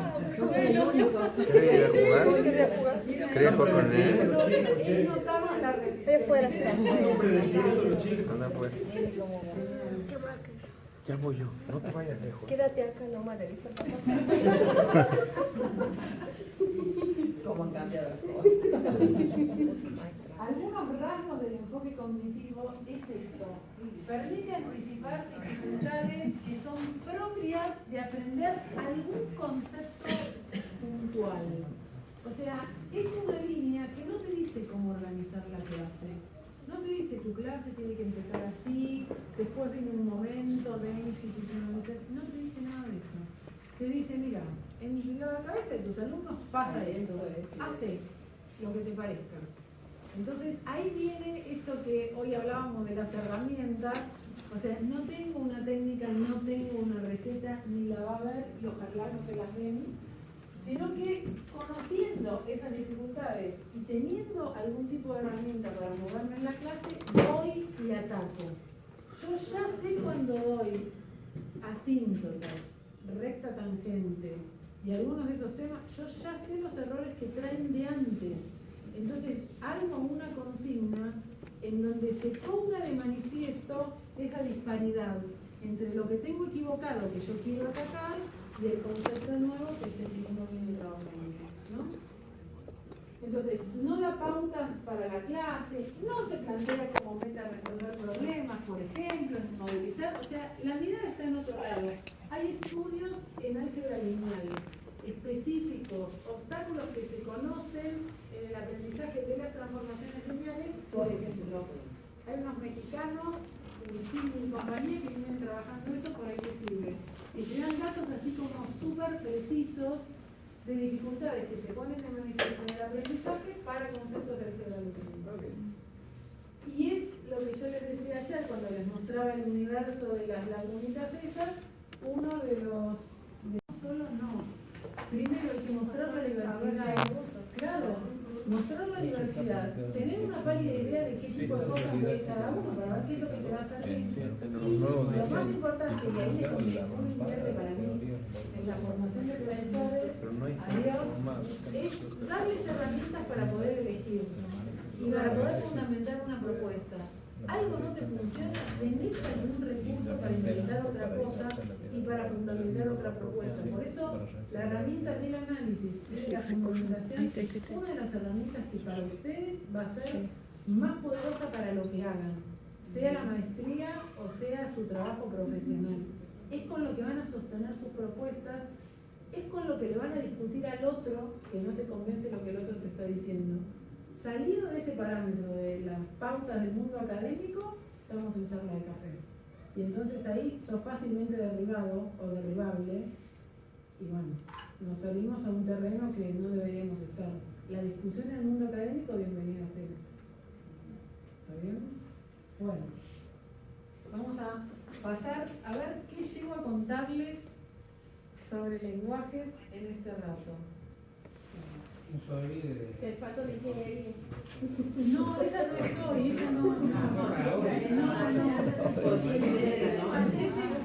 ¿Querés jugar con él? Anda afuera. Ya voy yo, no te vayas lejos. Quédate acá nomás, le dice ¿Cómo han cambiado las cosas? Algunos rasgos del enfoque cognitivo es esto. Permite anticipar dificultades que son propias de aprender algún concepto puntual. O sea, es una línea que no te dice cómo organizar la clase. No te dice tu clase tiene que empezar así, después viene un momento de institucionalización. No te dice nada de eso. Te dice, mira, en la cabeza de tus alumnos pasa esto, hace lo que te parezca. Entonces ahí viene esto que hoy hablábamos de las herramientas. O sea, no tengo una técnica, no tengo una receta, ni la va a ver y ojalá no se las den, sino que conociendo esas dificultades y teniendo algún tipo de herramienta para moverme en la clase, voy y ataco. Yo ya sé cuando doy asíntotas, recta tangente y algunos de esos temas, yo ya sé los errores que traen de antes. Entonces, hago una consigna en donde se ponga de manifiesto esa disparidad entre lo que tengo equivocado, que yo quiero atacar, y el concepto nuevo que es el que no viene trabajando, ¿no? Entonces, no da pautas para la clase, no se plantea como meta resolver problemas, por ejemplo, movilizar, o sea, la mirada está en otro lado. Hay estudios en álgebra lineal específicos, obstáculos que se conocen en el aprendizaje de las transformaciones lineales. Por ejemplo, hay unos mexicanos, y compañía, que vienen trabajando eso, por ahí que sirve. Y te dan datos así como súper precisos de dificultades que se ponen en manifiesto en el aprendizaje para conceptos de álgebra lineal. Y es lo que yo les decía ayer cuando les mostraba el universo de las lagunitas esas, uno de los... Primero hay que mostrar la diversidad. Claro, mostrar la diversidad. Tener una pálida idea de qué tipo de cosas ve cada uno para ver qué es lo que te va a salir. Lo más importante, y ahí es donde un ingrediente para mí en la formación de profesores, adiós, es darles herramientas para poder elegir y para poder fundamentar una propuesta. Algo no te funciona, tenés algún recurso para inventar otra cosa, y para fundamentar otra propuesta. Por eso, la herramienta del análisis y de la fundamentación es una de las herramientas que para ustedes va a ser más poderosa para lo que hagan, sea la maestría o sea su trabajo profesional. Es con lo que van a sostener sus propuestas, es con lo que le van a discutir al otro que no te convence lo que el otro te está diciendo. Salido de ese parámetro de las pautas del mundo académico, estamos en charla de café. Y entonces ahí sos fácilmente derribado o derribable, y bueno, nos salimos a un terreno que no deberíamos estar. La discusión en el mundo académico, bienvenida sea. ¿Está bien? Bueno, vamos a pasar a ver qué llego a contarles sobre lenguajes en este rato. El pato de ingeniería. No, esa no es hoy, esa no.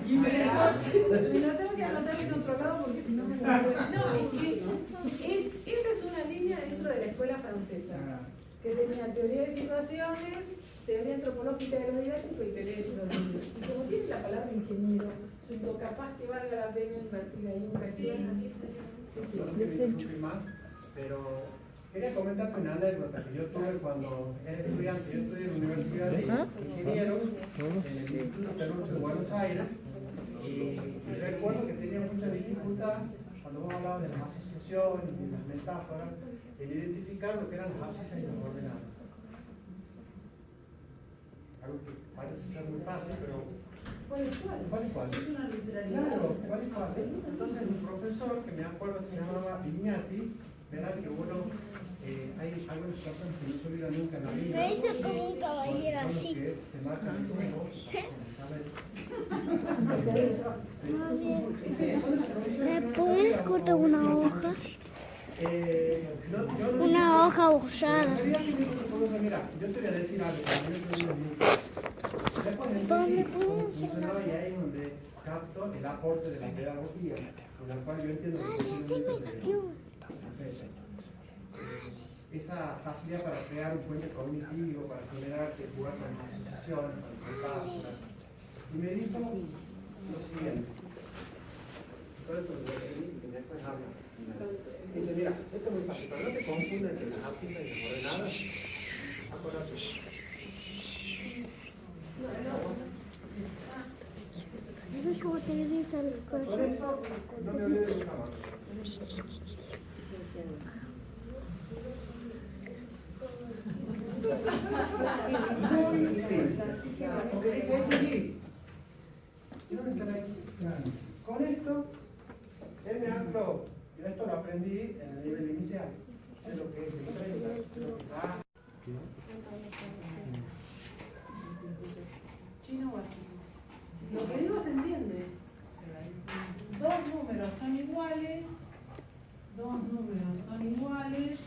Me lo tengo que anotar en otro lado porque si no me lo acuerdo. No, es que esa es una línea dentro de la escuela francesa, que tenía teoría de situaciones, teoría antropológica de lo didáctico y teoría de situaciones. Y como tiene la palabra ingeniero, yo digo, capaz que valga la pena invertir ahí un cachín. Pero quería comentar una anécdota que yo tuve cuando era estudiante. Yo estudié en la Universidad de Ingenieros, en el Instituto Tecnológico de Buenos Aires, y recuerdo que tenía mucha dificultad cuando vos hablabas de las asociaciones y las metáforas, en identificar lo que eran las abscisas y las ordenadas. Algo que parece ser muy fácil, pero ¿cuál es cuál? ¿cuál es cuál? Es una literalidad. Claro, ¿cuál es cuál? Entonces mi profesor, que me acuerdo que se llamaba Iñati, verá que uno, hay algunas cosas que no se olvidan nunca en la vida. Me hice como un caballero así. Que te marcan el juego. ¿Me puedes cortar una hoja? Una hoja usada. Mira, yo te voy a decir algo. ¿Dónde puedes funcionaba y ahí es donde capto el aporte de la pedagogía, con la cual yo entiendo esa facilidad para crear un puente cognitivo, para generar que jugar con las asociaciones, con metáforas. Y me dijo lo siguiente. Todo esto lo voy a decir y después habla. Dice, mira, esto es muy fácil, pero no te confundas entre las abscisas y las ordenadas. Acuérdate. ¿Sabes cómo te dice el corazón? Por eso, no me olvides de nunca más. Con esto, él me ancló, y esto lo aprendí en el nivel inicial. Sé lo que es el 30, sé lo que va. Chino o así. Lo que digo se entiende. Dos números son iguales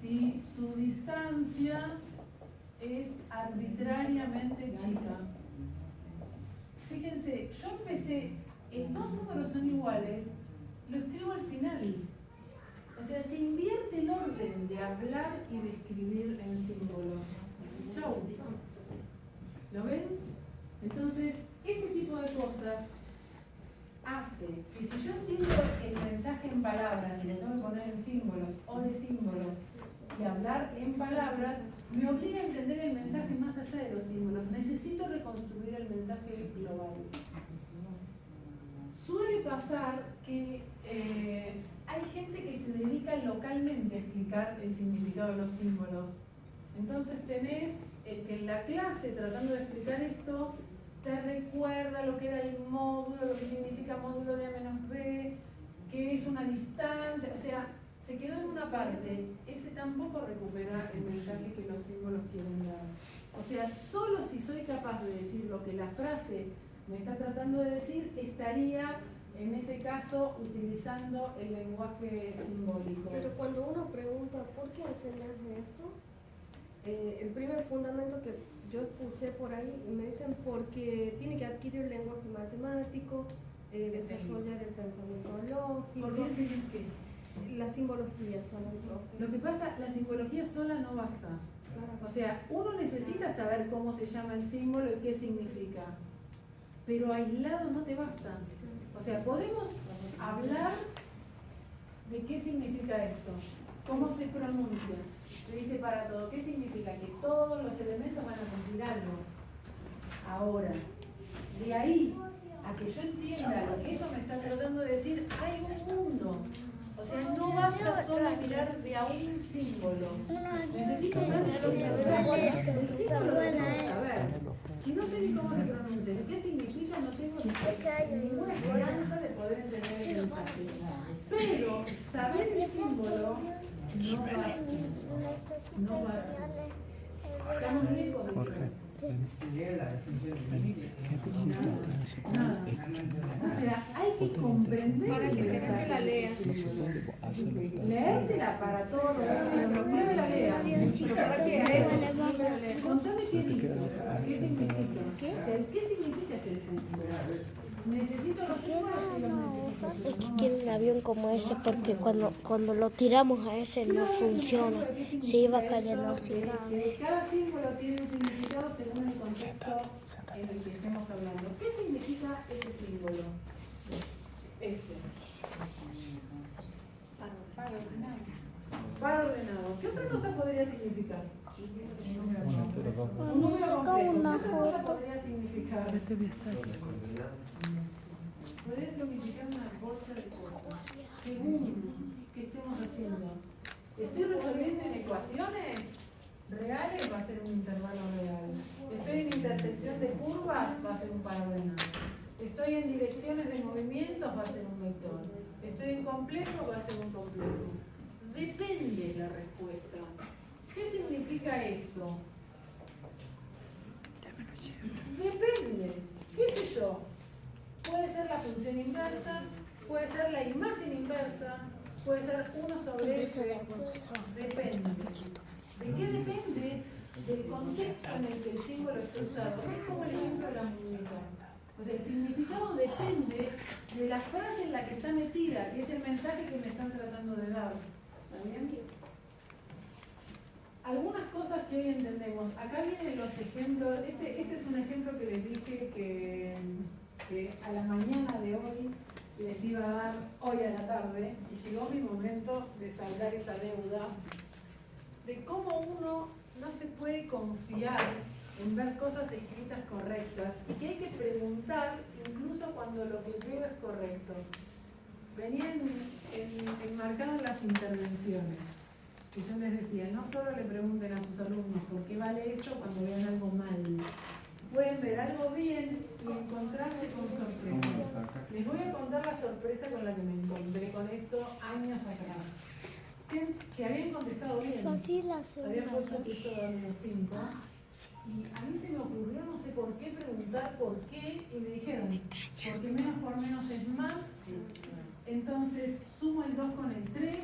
si su distancia es arbitrariamente chica. Fíjense, yo empecé, dos números son iguales, lo escribo al final. O sea, se invierte el orden de hablar y de escribir en símbolos. Chau. ¿Lo ven? Entonces, ese tipo de cosas hace que si yo entiendo el mensaje en palabras y lo tengo que poner en símbolos o de símbolos y hablar en palabras, me obliga a entender el mensaje más allá de los símbolos. Necesito reconstruir el mensaje global. Suele pasar que hay gente que se dedica localmente a explicar el significado de los símbolos. Entonces tenés que en la clase, tratando de explicar esto, te recuerda lo que era el módulo, lo que significa módulo de A menos B, que es una distancia, o sea, se quedó en una parte. Ese tampoco recupera el mensaje que los símbolos quieren dar. O sea, solo si soy capaz de decir lo que la frase me está tratando de decir, estaría en ese caso utilizando el lenguaje simbólico. Pero cuando uno pregunta ¿por qué enseñas eso? El primer fundamento que yo escuché por ahí me dicen porque tiene que adquirir lenguaje matemático, desarrollar el pensamiento lógico. ¿Por qué enseñas qué? La simbología son entonces. Lo que pasa, la simbología sola no basta. O sea, uno necesita saber cómo se llama el símbolo y qué significa. pero aislado no te basta. O sea, podemos hablar de qué significa esto, cómo se pronuncia. Se dice para todo. ¿Qué significa? Que todos los elementos van a cumplir algo. Ahora, de ahí a que yo entienda lo que eso me está tratando de decir, hay un mundo. O sea, no basta solo mirar de a un símbolo. Necesito ver lo que el símbolo lo tengo que saber. Si no sé ni cómo se pronuncia, ni qué significa, no tengo ninguna esperanza de poder entender el mensaje. Pero saber el símbolo no basta. No basta. Estamos lejos de Jorge. O sea, hay que comprender para que la gente la lea. Leértela para todos, pero primero la lea. Contame qué dice, qué significa. O sea, ¿qué significa ese símbolo? Necesito los símbolos y los necesito. Es que quiero un avión como ese porque cuando lo tiramos a ese no funciona. Se iba cayendo así. Cada símbolo tiene un significado según el contexto en el que estemos hablando. ¿Qué significa ese símbolo? Este. Par ordenado. ¿Qué otra cosa podría significar? Un número complejo. ¿Qué otra cosa podría significar? Podría significar una bolsa de cosas. Según que estemos haciendo. ¿Estoy resolviendo en ecuaciones reales? Va a ser un intervalo real. ¿Estoy en intersección de curvas? Va a ser un par ordenado. ¿Estoy en direcciones de movimientos? Va a ser un vector. ¿Estoy en complejo? Va a ser un complejo. Depende la respuesta. ¿Qué significa esto? Depende. ¿Qué sé yo? Puede ser la función inversa, puede ser la imagen inversa, puede ser 1 sobre x. Depende. ¿De qué depende? Del contexto en el que el símbolo está usado. Es como el ejemplo de la muñeca. O sea, el significado depende de la frase en la que está metida, que es el mensaje que me están tratando de dar. ¿Está bien? Algunas cosas que hoy entendemos. Acá vienen los ejemplos. Este es un ejemplo que les dije que a la mañana de hoy les iba a dar hoy a la tarde, y llegó mi momento de saldar esa deuda, de cómo uno no se puede confiar en ver cosas escritas correctas y que hay que preguntar incluso cuando lo que veo es correcto. Venían enmarcadas las intervenciones. Y yo les decía, no solo le pregunten a sus alumnos por qué vale esto cuando vean algo mal. Pueden ver algo bien y encontrarse con sorpresa. Les voy a contar la sorpresa con la que me encontré con esto años atrás. Que habían contestado bien. Habían puesto que esto era menos 5. Y a mí se me ocurrió, no sé por qué, preguntar por qué, y me dijeron, porque menos por menos es más. Entonces sumo el 2 con el 3.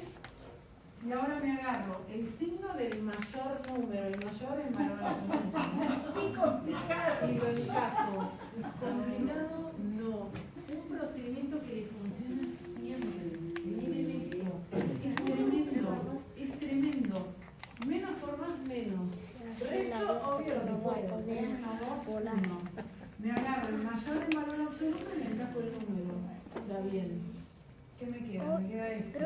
Y ahora me agarro el signo del mayor número, el mayor en valor absoluto. ¡Qué complicado! Y lo encajo. ¿Complicado? No. Un procedimiento que le funciona siempre. Miren esto. Es tremendo. Es tremendo. Menos por más, menos. Resto, obvio lo que puedo. Menos 2, 1. Me agarro el mayor en valor absoluto y le encajo el número. Está bien. ¿Qué me queda? Me queda esto.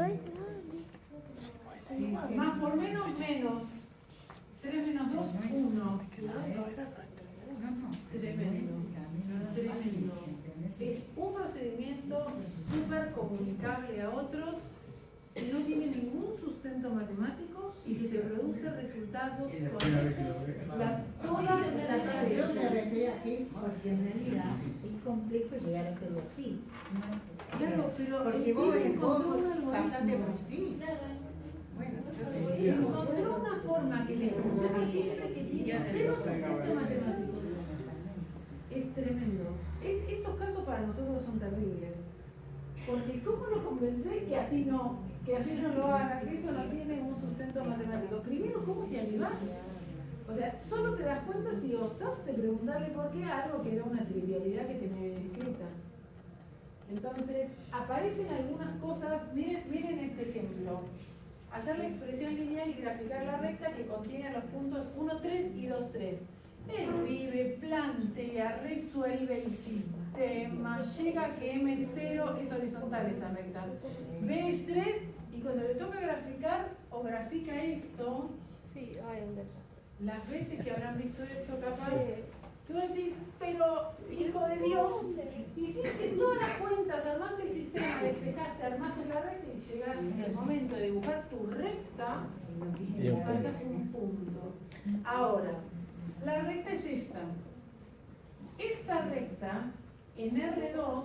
Más por menos, menos. 3 menos 2, 1. Tremendo. Tremendo. Es un procedimiento súper comunicable a otros, que no tiene ningún sustento matemático y que te produce resultados correctos. Todas las tareas. Yo me refería a que, porque en realidad es complejo llegar a hacerlo así. Claro, pero porque vos pasaste por sí. Encontró una forma que le funciona siempre, que tiene cero sustento matemático. Es tremendo. Estos casos para nosotros son terribles. Porque ¿cómo lo convencés que así no lo haga, que eso no tiene un sustento matemático? Primero, ¿cómo te animás? O sea, solo te das cuenta si osaste preguntarle por qué a algo que era una trivialidad que tenía bien escrita. Entonces, aparecen algunas cosas, miren este ejemplo. Hallar la expresión lineal y graficar la recta que contiene los puntos 1, 3 y 2, 3. El pibe plantea, resuelve y sigma. más llega que M0 es horizontal esa recta. B es 3 y cuando le toca graficar o grafica esto, sí, hay un desastre. las veces que habrán visto esto capaz, tú decís, pero hijo de Dios, hiciste todas las cuentas, armaste el sistema, despejaste, armaste la recta y llegas en el momento de dibujar tu recta y marcas un punto. Ahora, la recta es esta. Esta recta en R2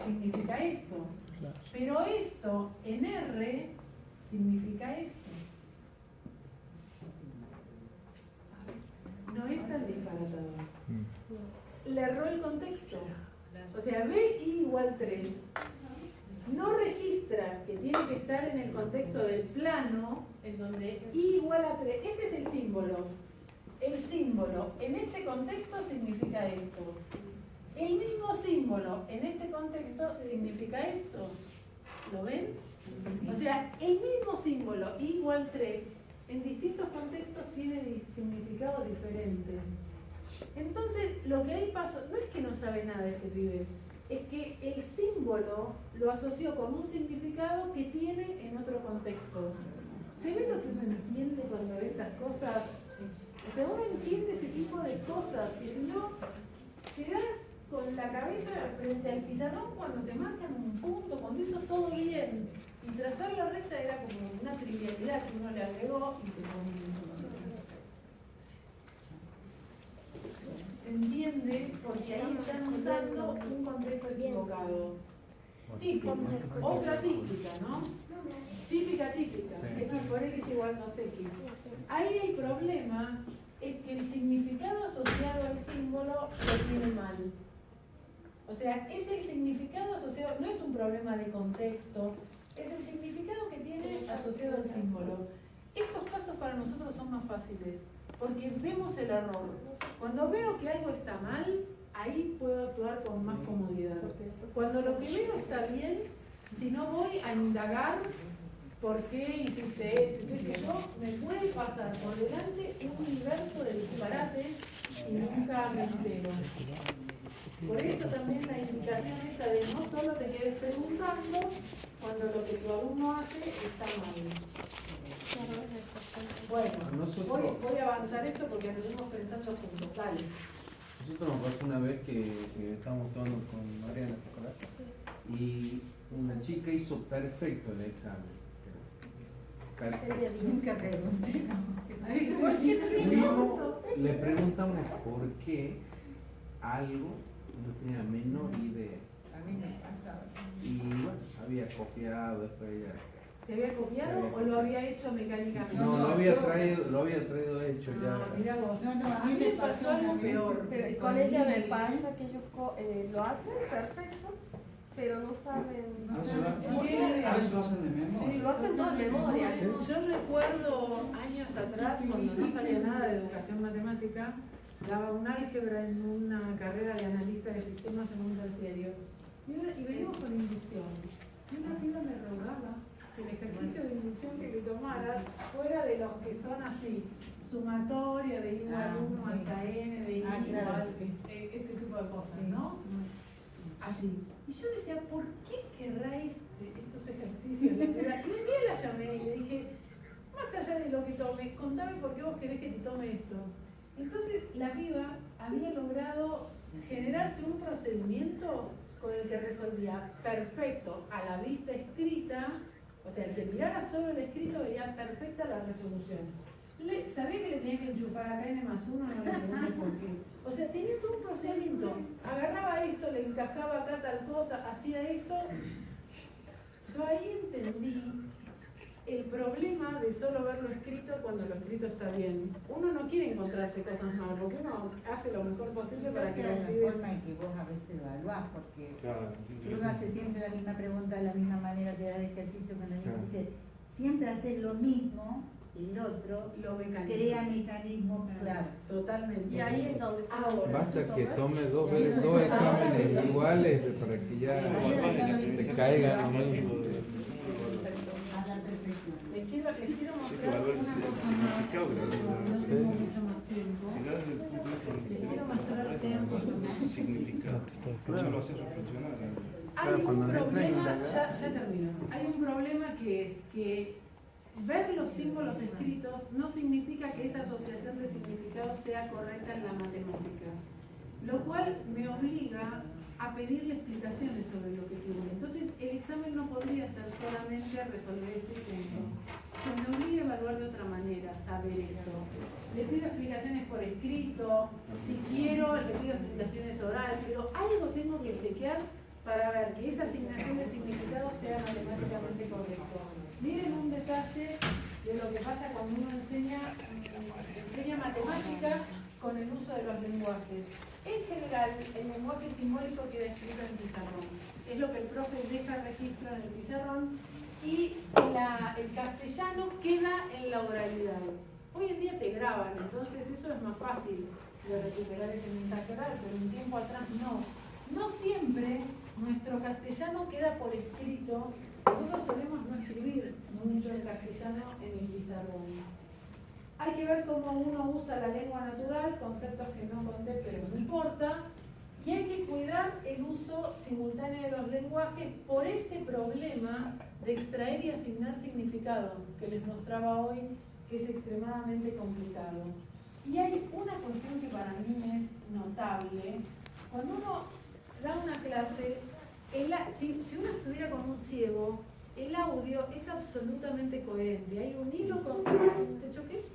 significa esto, pero esto en R significa esto. No es tan disparatado. Le erró el contexto. O sea, B igual 3 no registra que tiene que estar en el contexto del plano, en donde I igual a 3. Este es el símbolo. El símbolo en este contexto significa esto. El mismo símbolo en este contexto significa esto. ¿Lo ven? O sea, el mismo símbolo I igual 3 en distintos contextos tiene significados diferentes. Entonces, lo que ahí pasó, no es que no sabe nada este pibe, es que el símbolo lo asoció con un significado que tiene en otro contexto. ¿Se ve lo que uno entiende cuando ve estas cosas? O sea, uno entiende ese tipo de cosas, que si no, llegás con la cabeza frente al pizarrón cuando te marcan un punto, cuando hizo todo bien. Y trazar la recta era como una trivialidad que uno le agregó y te ponía. ¿Se entiende? Porque ahí están usando un contexto equivocado. Típico, otra típica, ¿no? Típica. X por X igual no sé qué. Ahí el problema es que el significado asociado al símbolo lo tiene mal. O sea, es el significado asociado, no es un problema de contexto, es el significado que tiene asociado al símbolo. Estos casos para nosotros son más fáciles, porque vemos el error. Cuando veo que algo está mal, ahí puedo actuar con más comodidad. Cuando lo que veo está bien, si no voy a indagar por qué hiciste esto, me puede pasar por delante un universo de disparates y nunca me entero. Por eso también la invitación esta de no solo te quedes preguntando cuando lo que tu alumno hace está mal. Bueno, voy a avanzar esto porque nos estamos pensando juntos. Dale. Nosotros nos pasó una vez que estábamos tomando con Mariana y una chica hizo perfecto el examen. Perfecto. Nunca pregunté. Le preguntamos por qué algo no tenía la menor idea. A mí me pasaba. Y bueno, había copiado, después ya. ¿Se había copiado o lo había hecho mecánicamente? No, lo había traído hecho ya. Mirá vos. No, a mí me pasó algo peor. Pero con ella me pasa que ellos lo hacen perfecto, pero no saben. A veces lo hacen de memoria. Sí, lo hacen todo de memoria. Yo recuerdo años atrás, cuando no sabía nada de educación matemática, daba un álgebra en una carrera de analista de sistemas en un terciario. Y veníamos con inducción. Y una piba me rogaba que el ejercicio de inducción que tomara fuera de los que son así, sumatoria de I igual 1 hasta N, de I igual, este tipo de cosas, ¿no? Así. Y yo decía, ¿por qué querrá estos ejercicios? Y un día la llamé y le dije, más allá de lo que tome, contame por qué vos querés que te tome esto. Entonces la piba había logrado generarse un procedimiento con el que resolvía perfecto a la vista escrita, o sea, el que mirara solo el escrito veía perfecta la resolución. Sabía que le tenía que enchufar a N más 1, no le pregunté por qué. O sea, tenía todo un procedimiento. Agarraba esto, le encajaba acá tal cosa, hacía esto. Yo ahí entendí el problema de solo ver lo escrito cuando lo escrito está bien. Uno no quiere encontrarse cosas mal, porque uno hace lo mejor posible para que los pibes... la forma en que vos a veces evaluás, porque si uno hace siempre la misma pregunta de la misma manera, te da el ejercicio cuando dice siempre hacer lo mismo, el otro crea mecanismos, claro. Totalmente. Y ahí es donde basta que tome dos exámenes iguales para que ya te caigan en el... Les quiero mostrar una cosa más. No tenemos mucho más tiempo. Les quiero mostrar significado. Eso lo hace reflexionar. Hay un problema, ya termino. Hay un problema que es que ver los símbolos escritos no significa que esa asociación de significados sea correcta en la matemática, lo cual me obliga a pedirle explicaciones sobre lo que tiene. Entonces, el examen no podría ser solamente resolver este punto. Se me obliga a evaluar de otra manera, saber esto. Le pido explicaciones por escrito, si quiero, le pido explicaciones orales, pero algo tengo que chequear para ver que esa asignación de significados sea matemáticamente correcta. Miren un detalle de lo que pasa cuando uno enseña matemática con el uso de los lenguajes. En general, el lenguaje simbólico queda escrito en pizarrón. Es lo que el profe deja registro en el pizarrón y el castellano queda en la oralidad. Hoy en día te graban, entonces eso es más fácil de recuperar ese mensaje oral, pero un tiempo atrás no. No siempre nuestro castellano queda por escrito. Nosotros solemos no escribir mucho el castellano en el pizarrón. Hay que ver cómo uno usa la lengua natural, conceptos que no conté, pero no importa. Y hay que cuidar el uso simultáneo de los lenguajes por este problema de extraer y asignar significado que les mostraba hoy, que es extremadamente complicado. Y hay una cuestión que para mí es notable. Cuando uno da una clase, si uno estuviera con un ciego, el audio es absolutamente coherente. Hay un hilo ¿te choqué?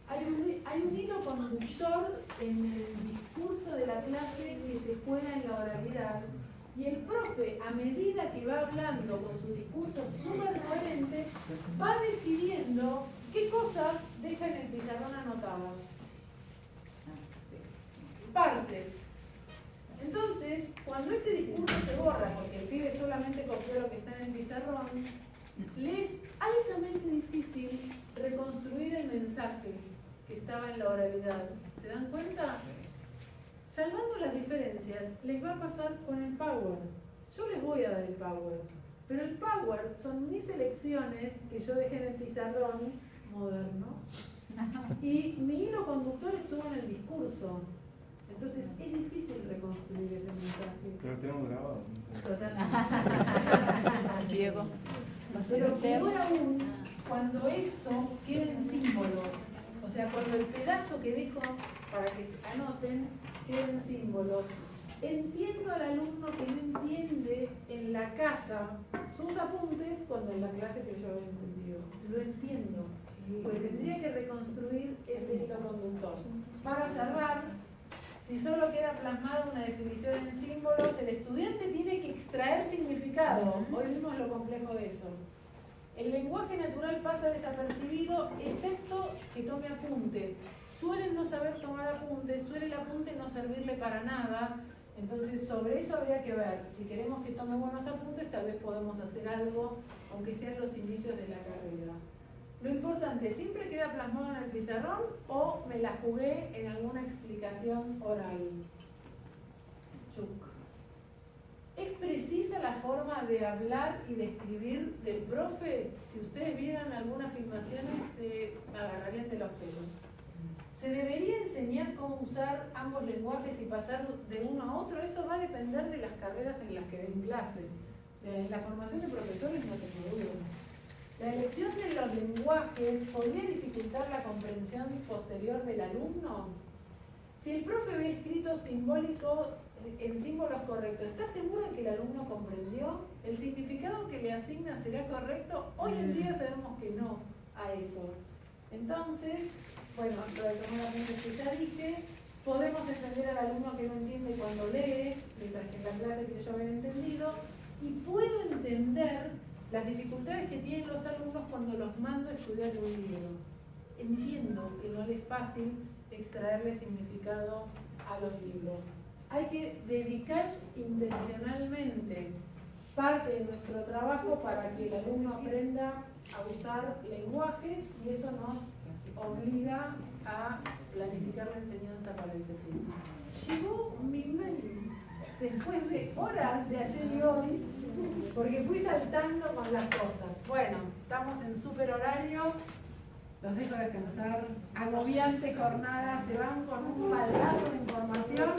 Hay un hilo conductor en el discurso de la clase que se juega en la oralidad, y el profe, a medida que va hablando con su discurso súper coherente, va decidiendo qué cosas deja en el pizarrón anotadas. Partes. Entonces, cuando ese discurso se borra, porque el pibe solamente copió lo que está en el pizarrón, le es altamente difícil reconstruir el mensaje que estaba en la oralidad. ¿Se dan cuenta? Salvando las diferencias, les va a pasar con el Power. Yo les voy a dar el Power, pero el Power son mis elecciones que yo dejé en el pizarrón moderno y mi hilo conductor estuvo en el discurso. Entonces es difícil reconstruir ese mensaje. Pero tenemos grabado. Totalmente. Diego. Pero peor aún, cuando esto queda en símbolos, o sea, cuando el pedazo que dejo para que se anoten queda en símbolos, entiendo al alumno que no entiende en la casa sus apuntes cuando en la clase que yo había entendido. Lo entiendo, porque tendría que reconstruir ese hilo conductor. Para cerrar, si solo queda plasmada una definición en símbolos, el estudiante tiene que extraer significado. Hoy vimos lo complejo de eso. El lenguaje natural pasa desapercibido, excepto que tome apuntes. Suelen no saber tomar apuntes, suele el apunte no servirle para nada. Entonces, sobre eso habría que ver. Si queremos que tome buenos apuntes, tal vez podemos hacer algo, aunque sean los inicios de la carrera. Lo importante, ¿siempre queda plasmado en el pizarrón o me la jugué en alguna explicación oral? Chuc. ¿Es precisa la forma de hablar y de escribir del profe? Si ustedes vieran algunas filmaciones, se agarrarían de los pelos. ¿Se debería enseñar cómo usar ambos lenguajes y pasar de uno a otro? Eso va a depender de las carreras en las que den clase. O sea, en la formación de profesores no tengo duda. ¿La elección de los lenguajes podría dificultar la comprensión posterior del alumno? Si el profe ve escrito simbólico en símbolos correctos, ¿está seguro de que el alumno comprendió? ¿El significado que le asigna será correcto? Hoy en día sabemos que no a eso. Entonces, bueno, lo de tomar apuntes que ya dije, podemos entender al alumno que no entiende cuando lee, mientras que en la clase que yo había entendido, y puedo entender las dificultades que tienen los alumnos cuando los mando a estudiar un libro. Entiendo que no les es fácil extraerle significado a los libros. Hay que dedicar intencionalmente parte de nuestro trabajo para que el alumno aprenda a usar lenguajes y eso nos obliga a planificar la enseñanza para ese fin. Llegó mi mail después de horas de ayer y hoy, porque fui saltando con las cosas. Bueno, estamos en super horario. Los dejo descansar. Agobiante jornada, se van con un baldazo de información.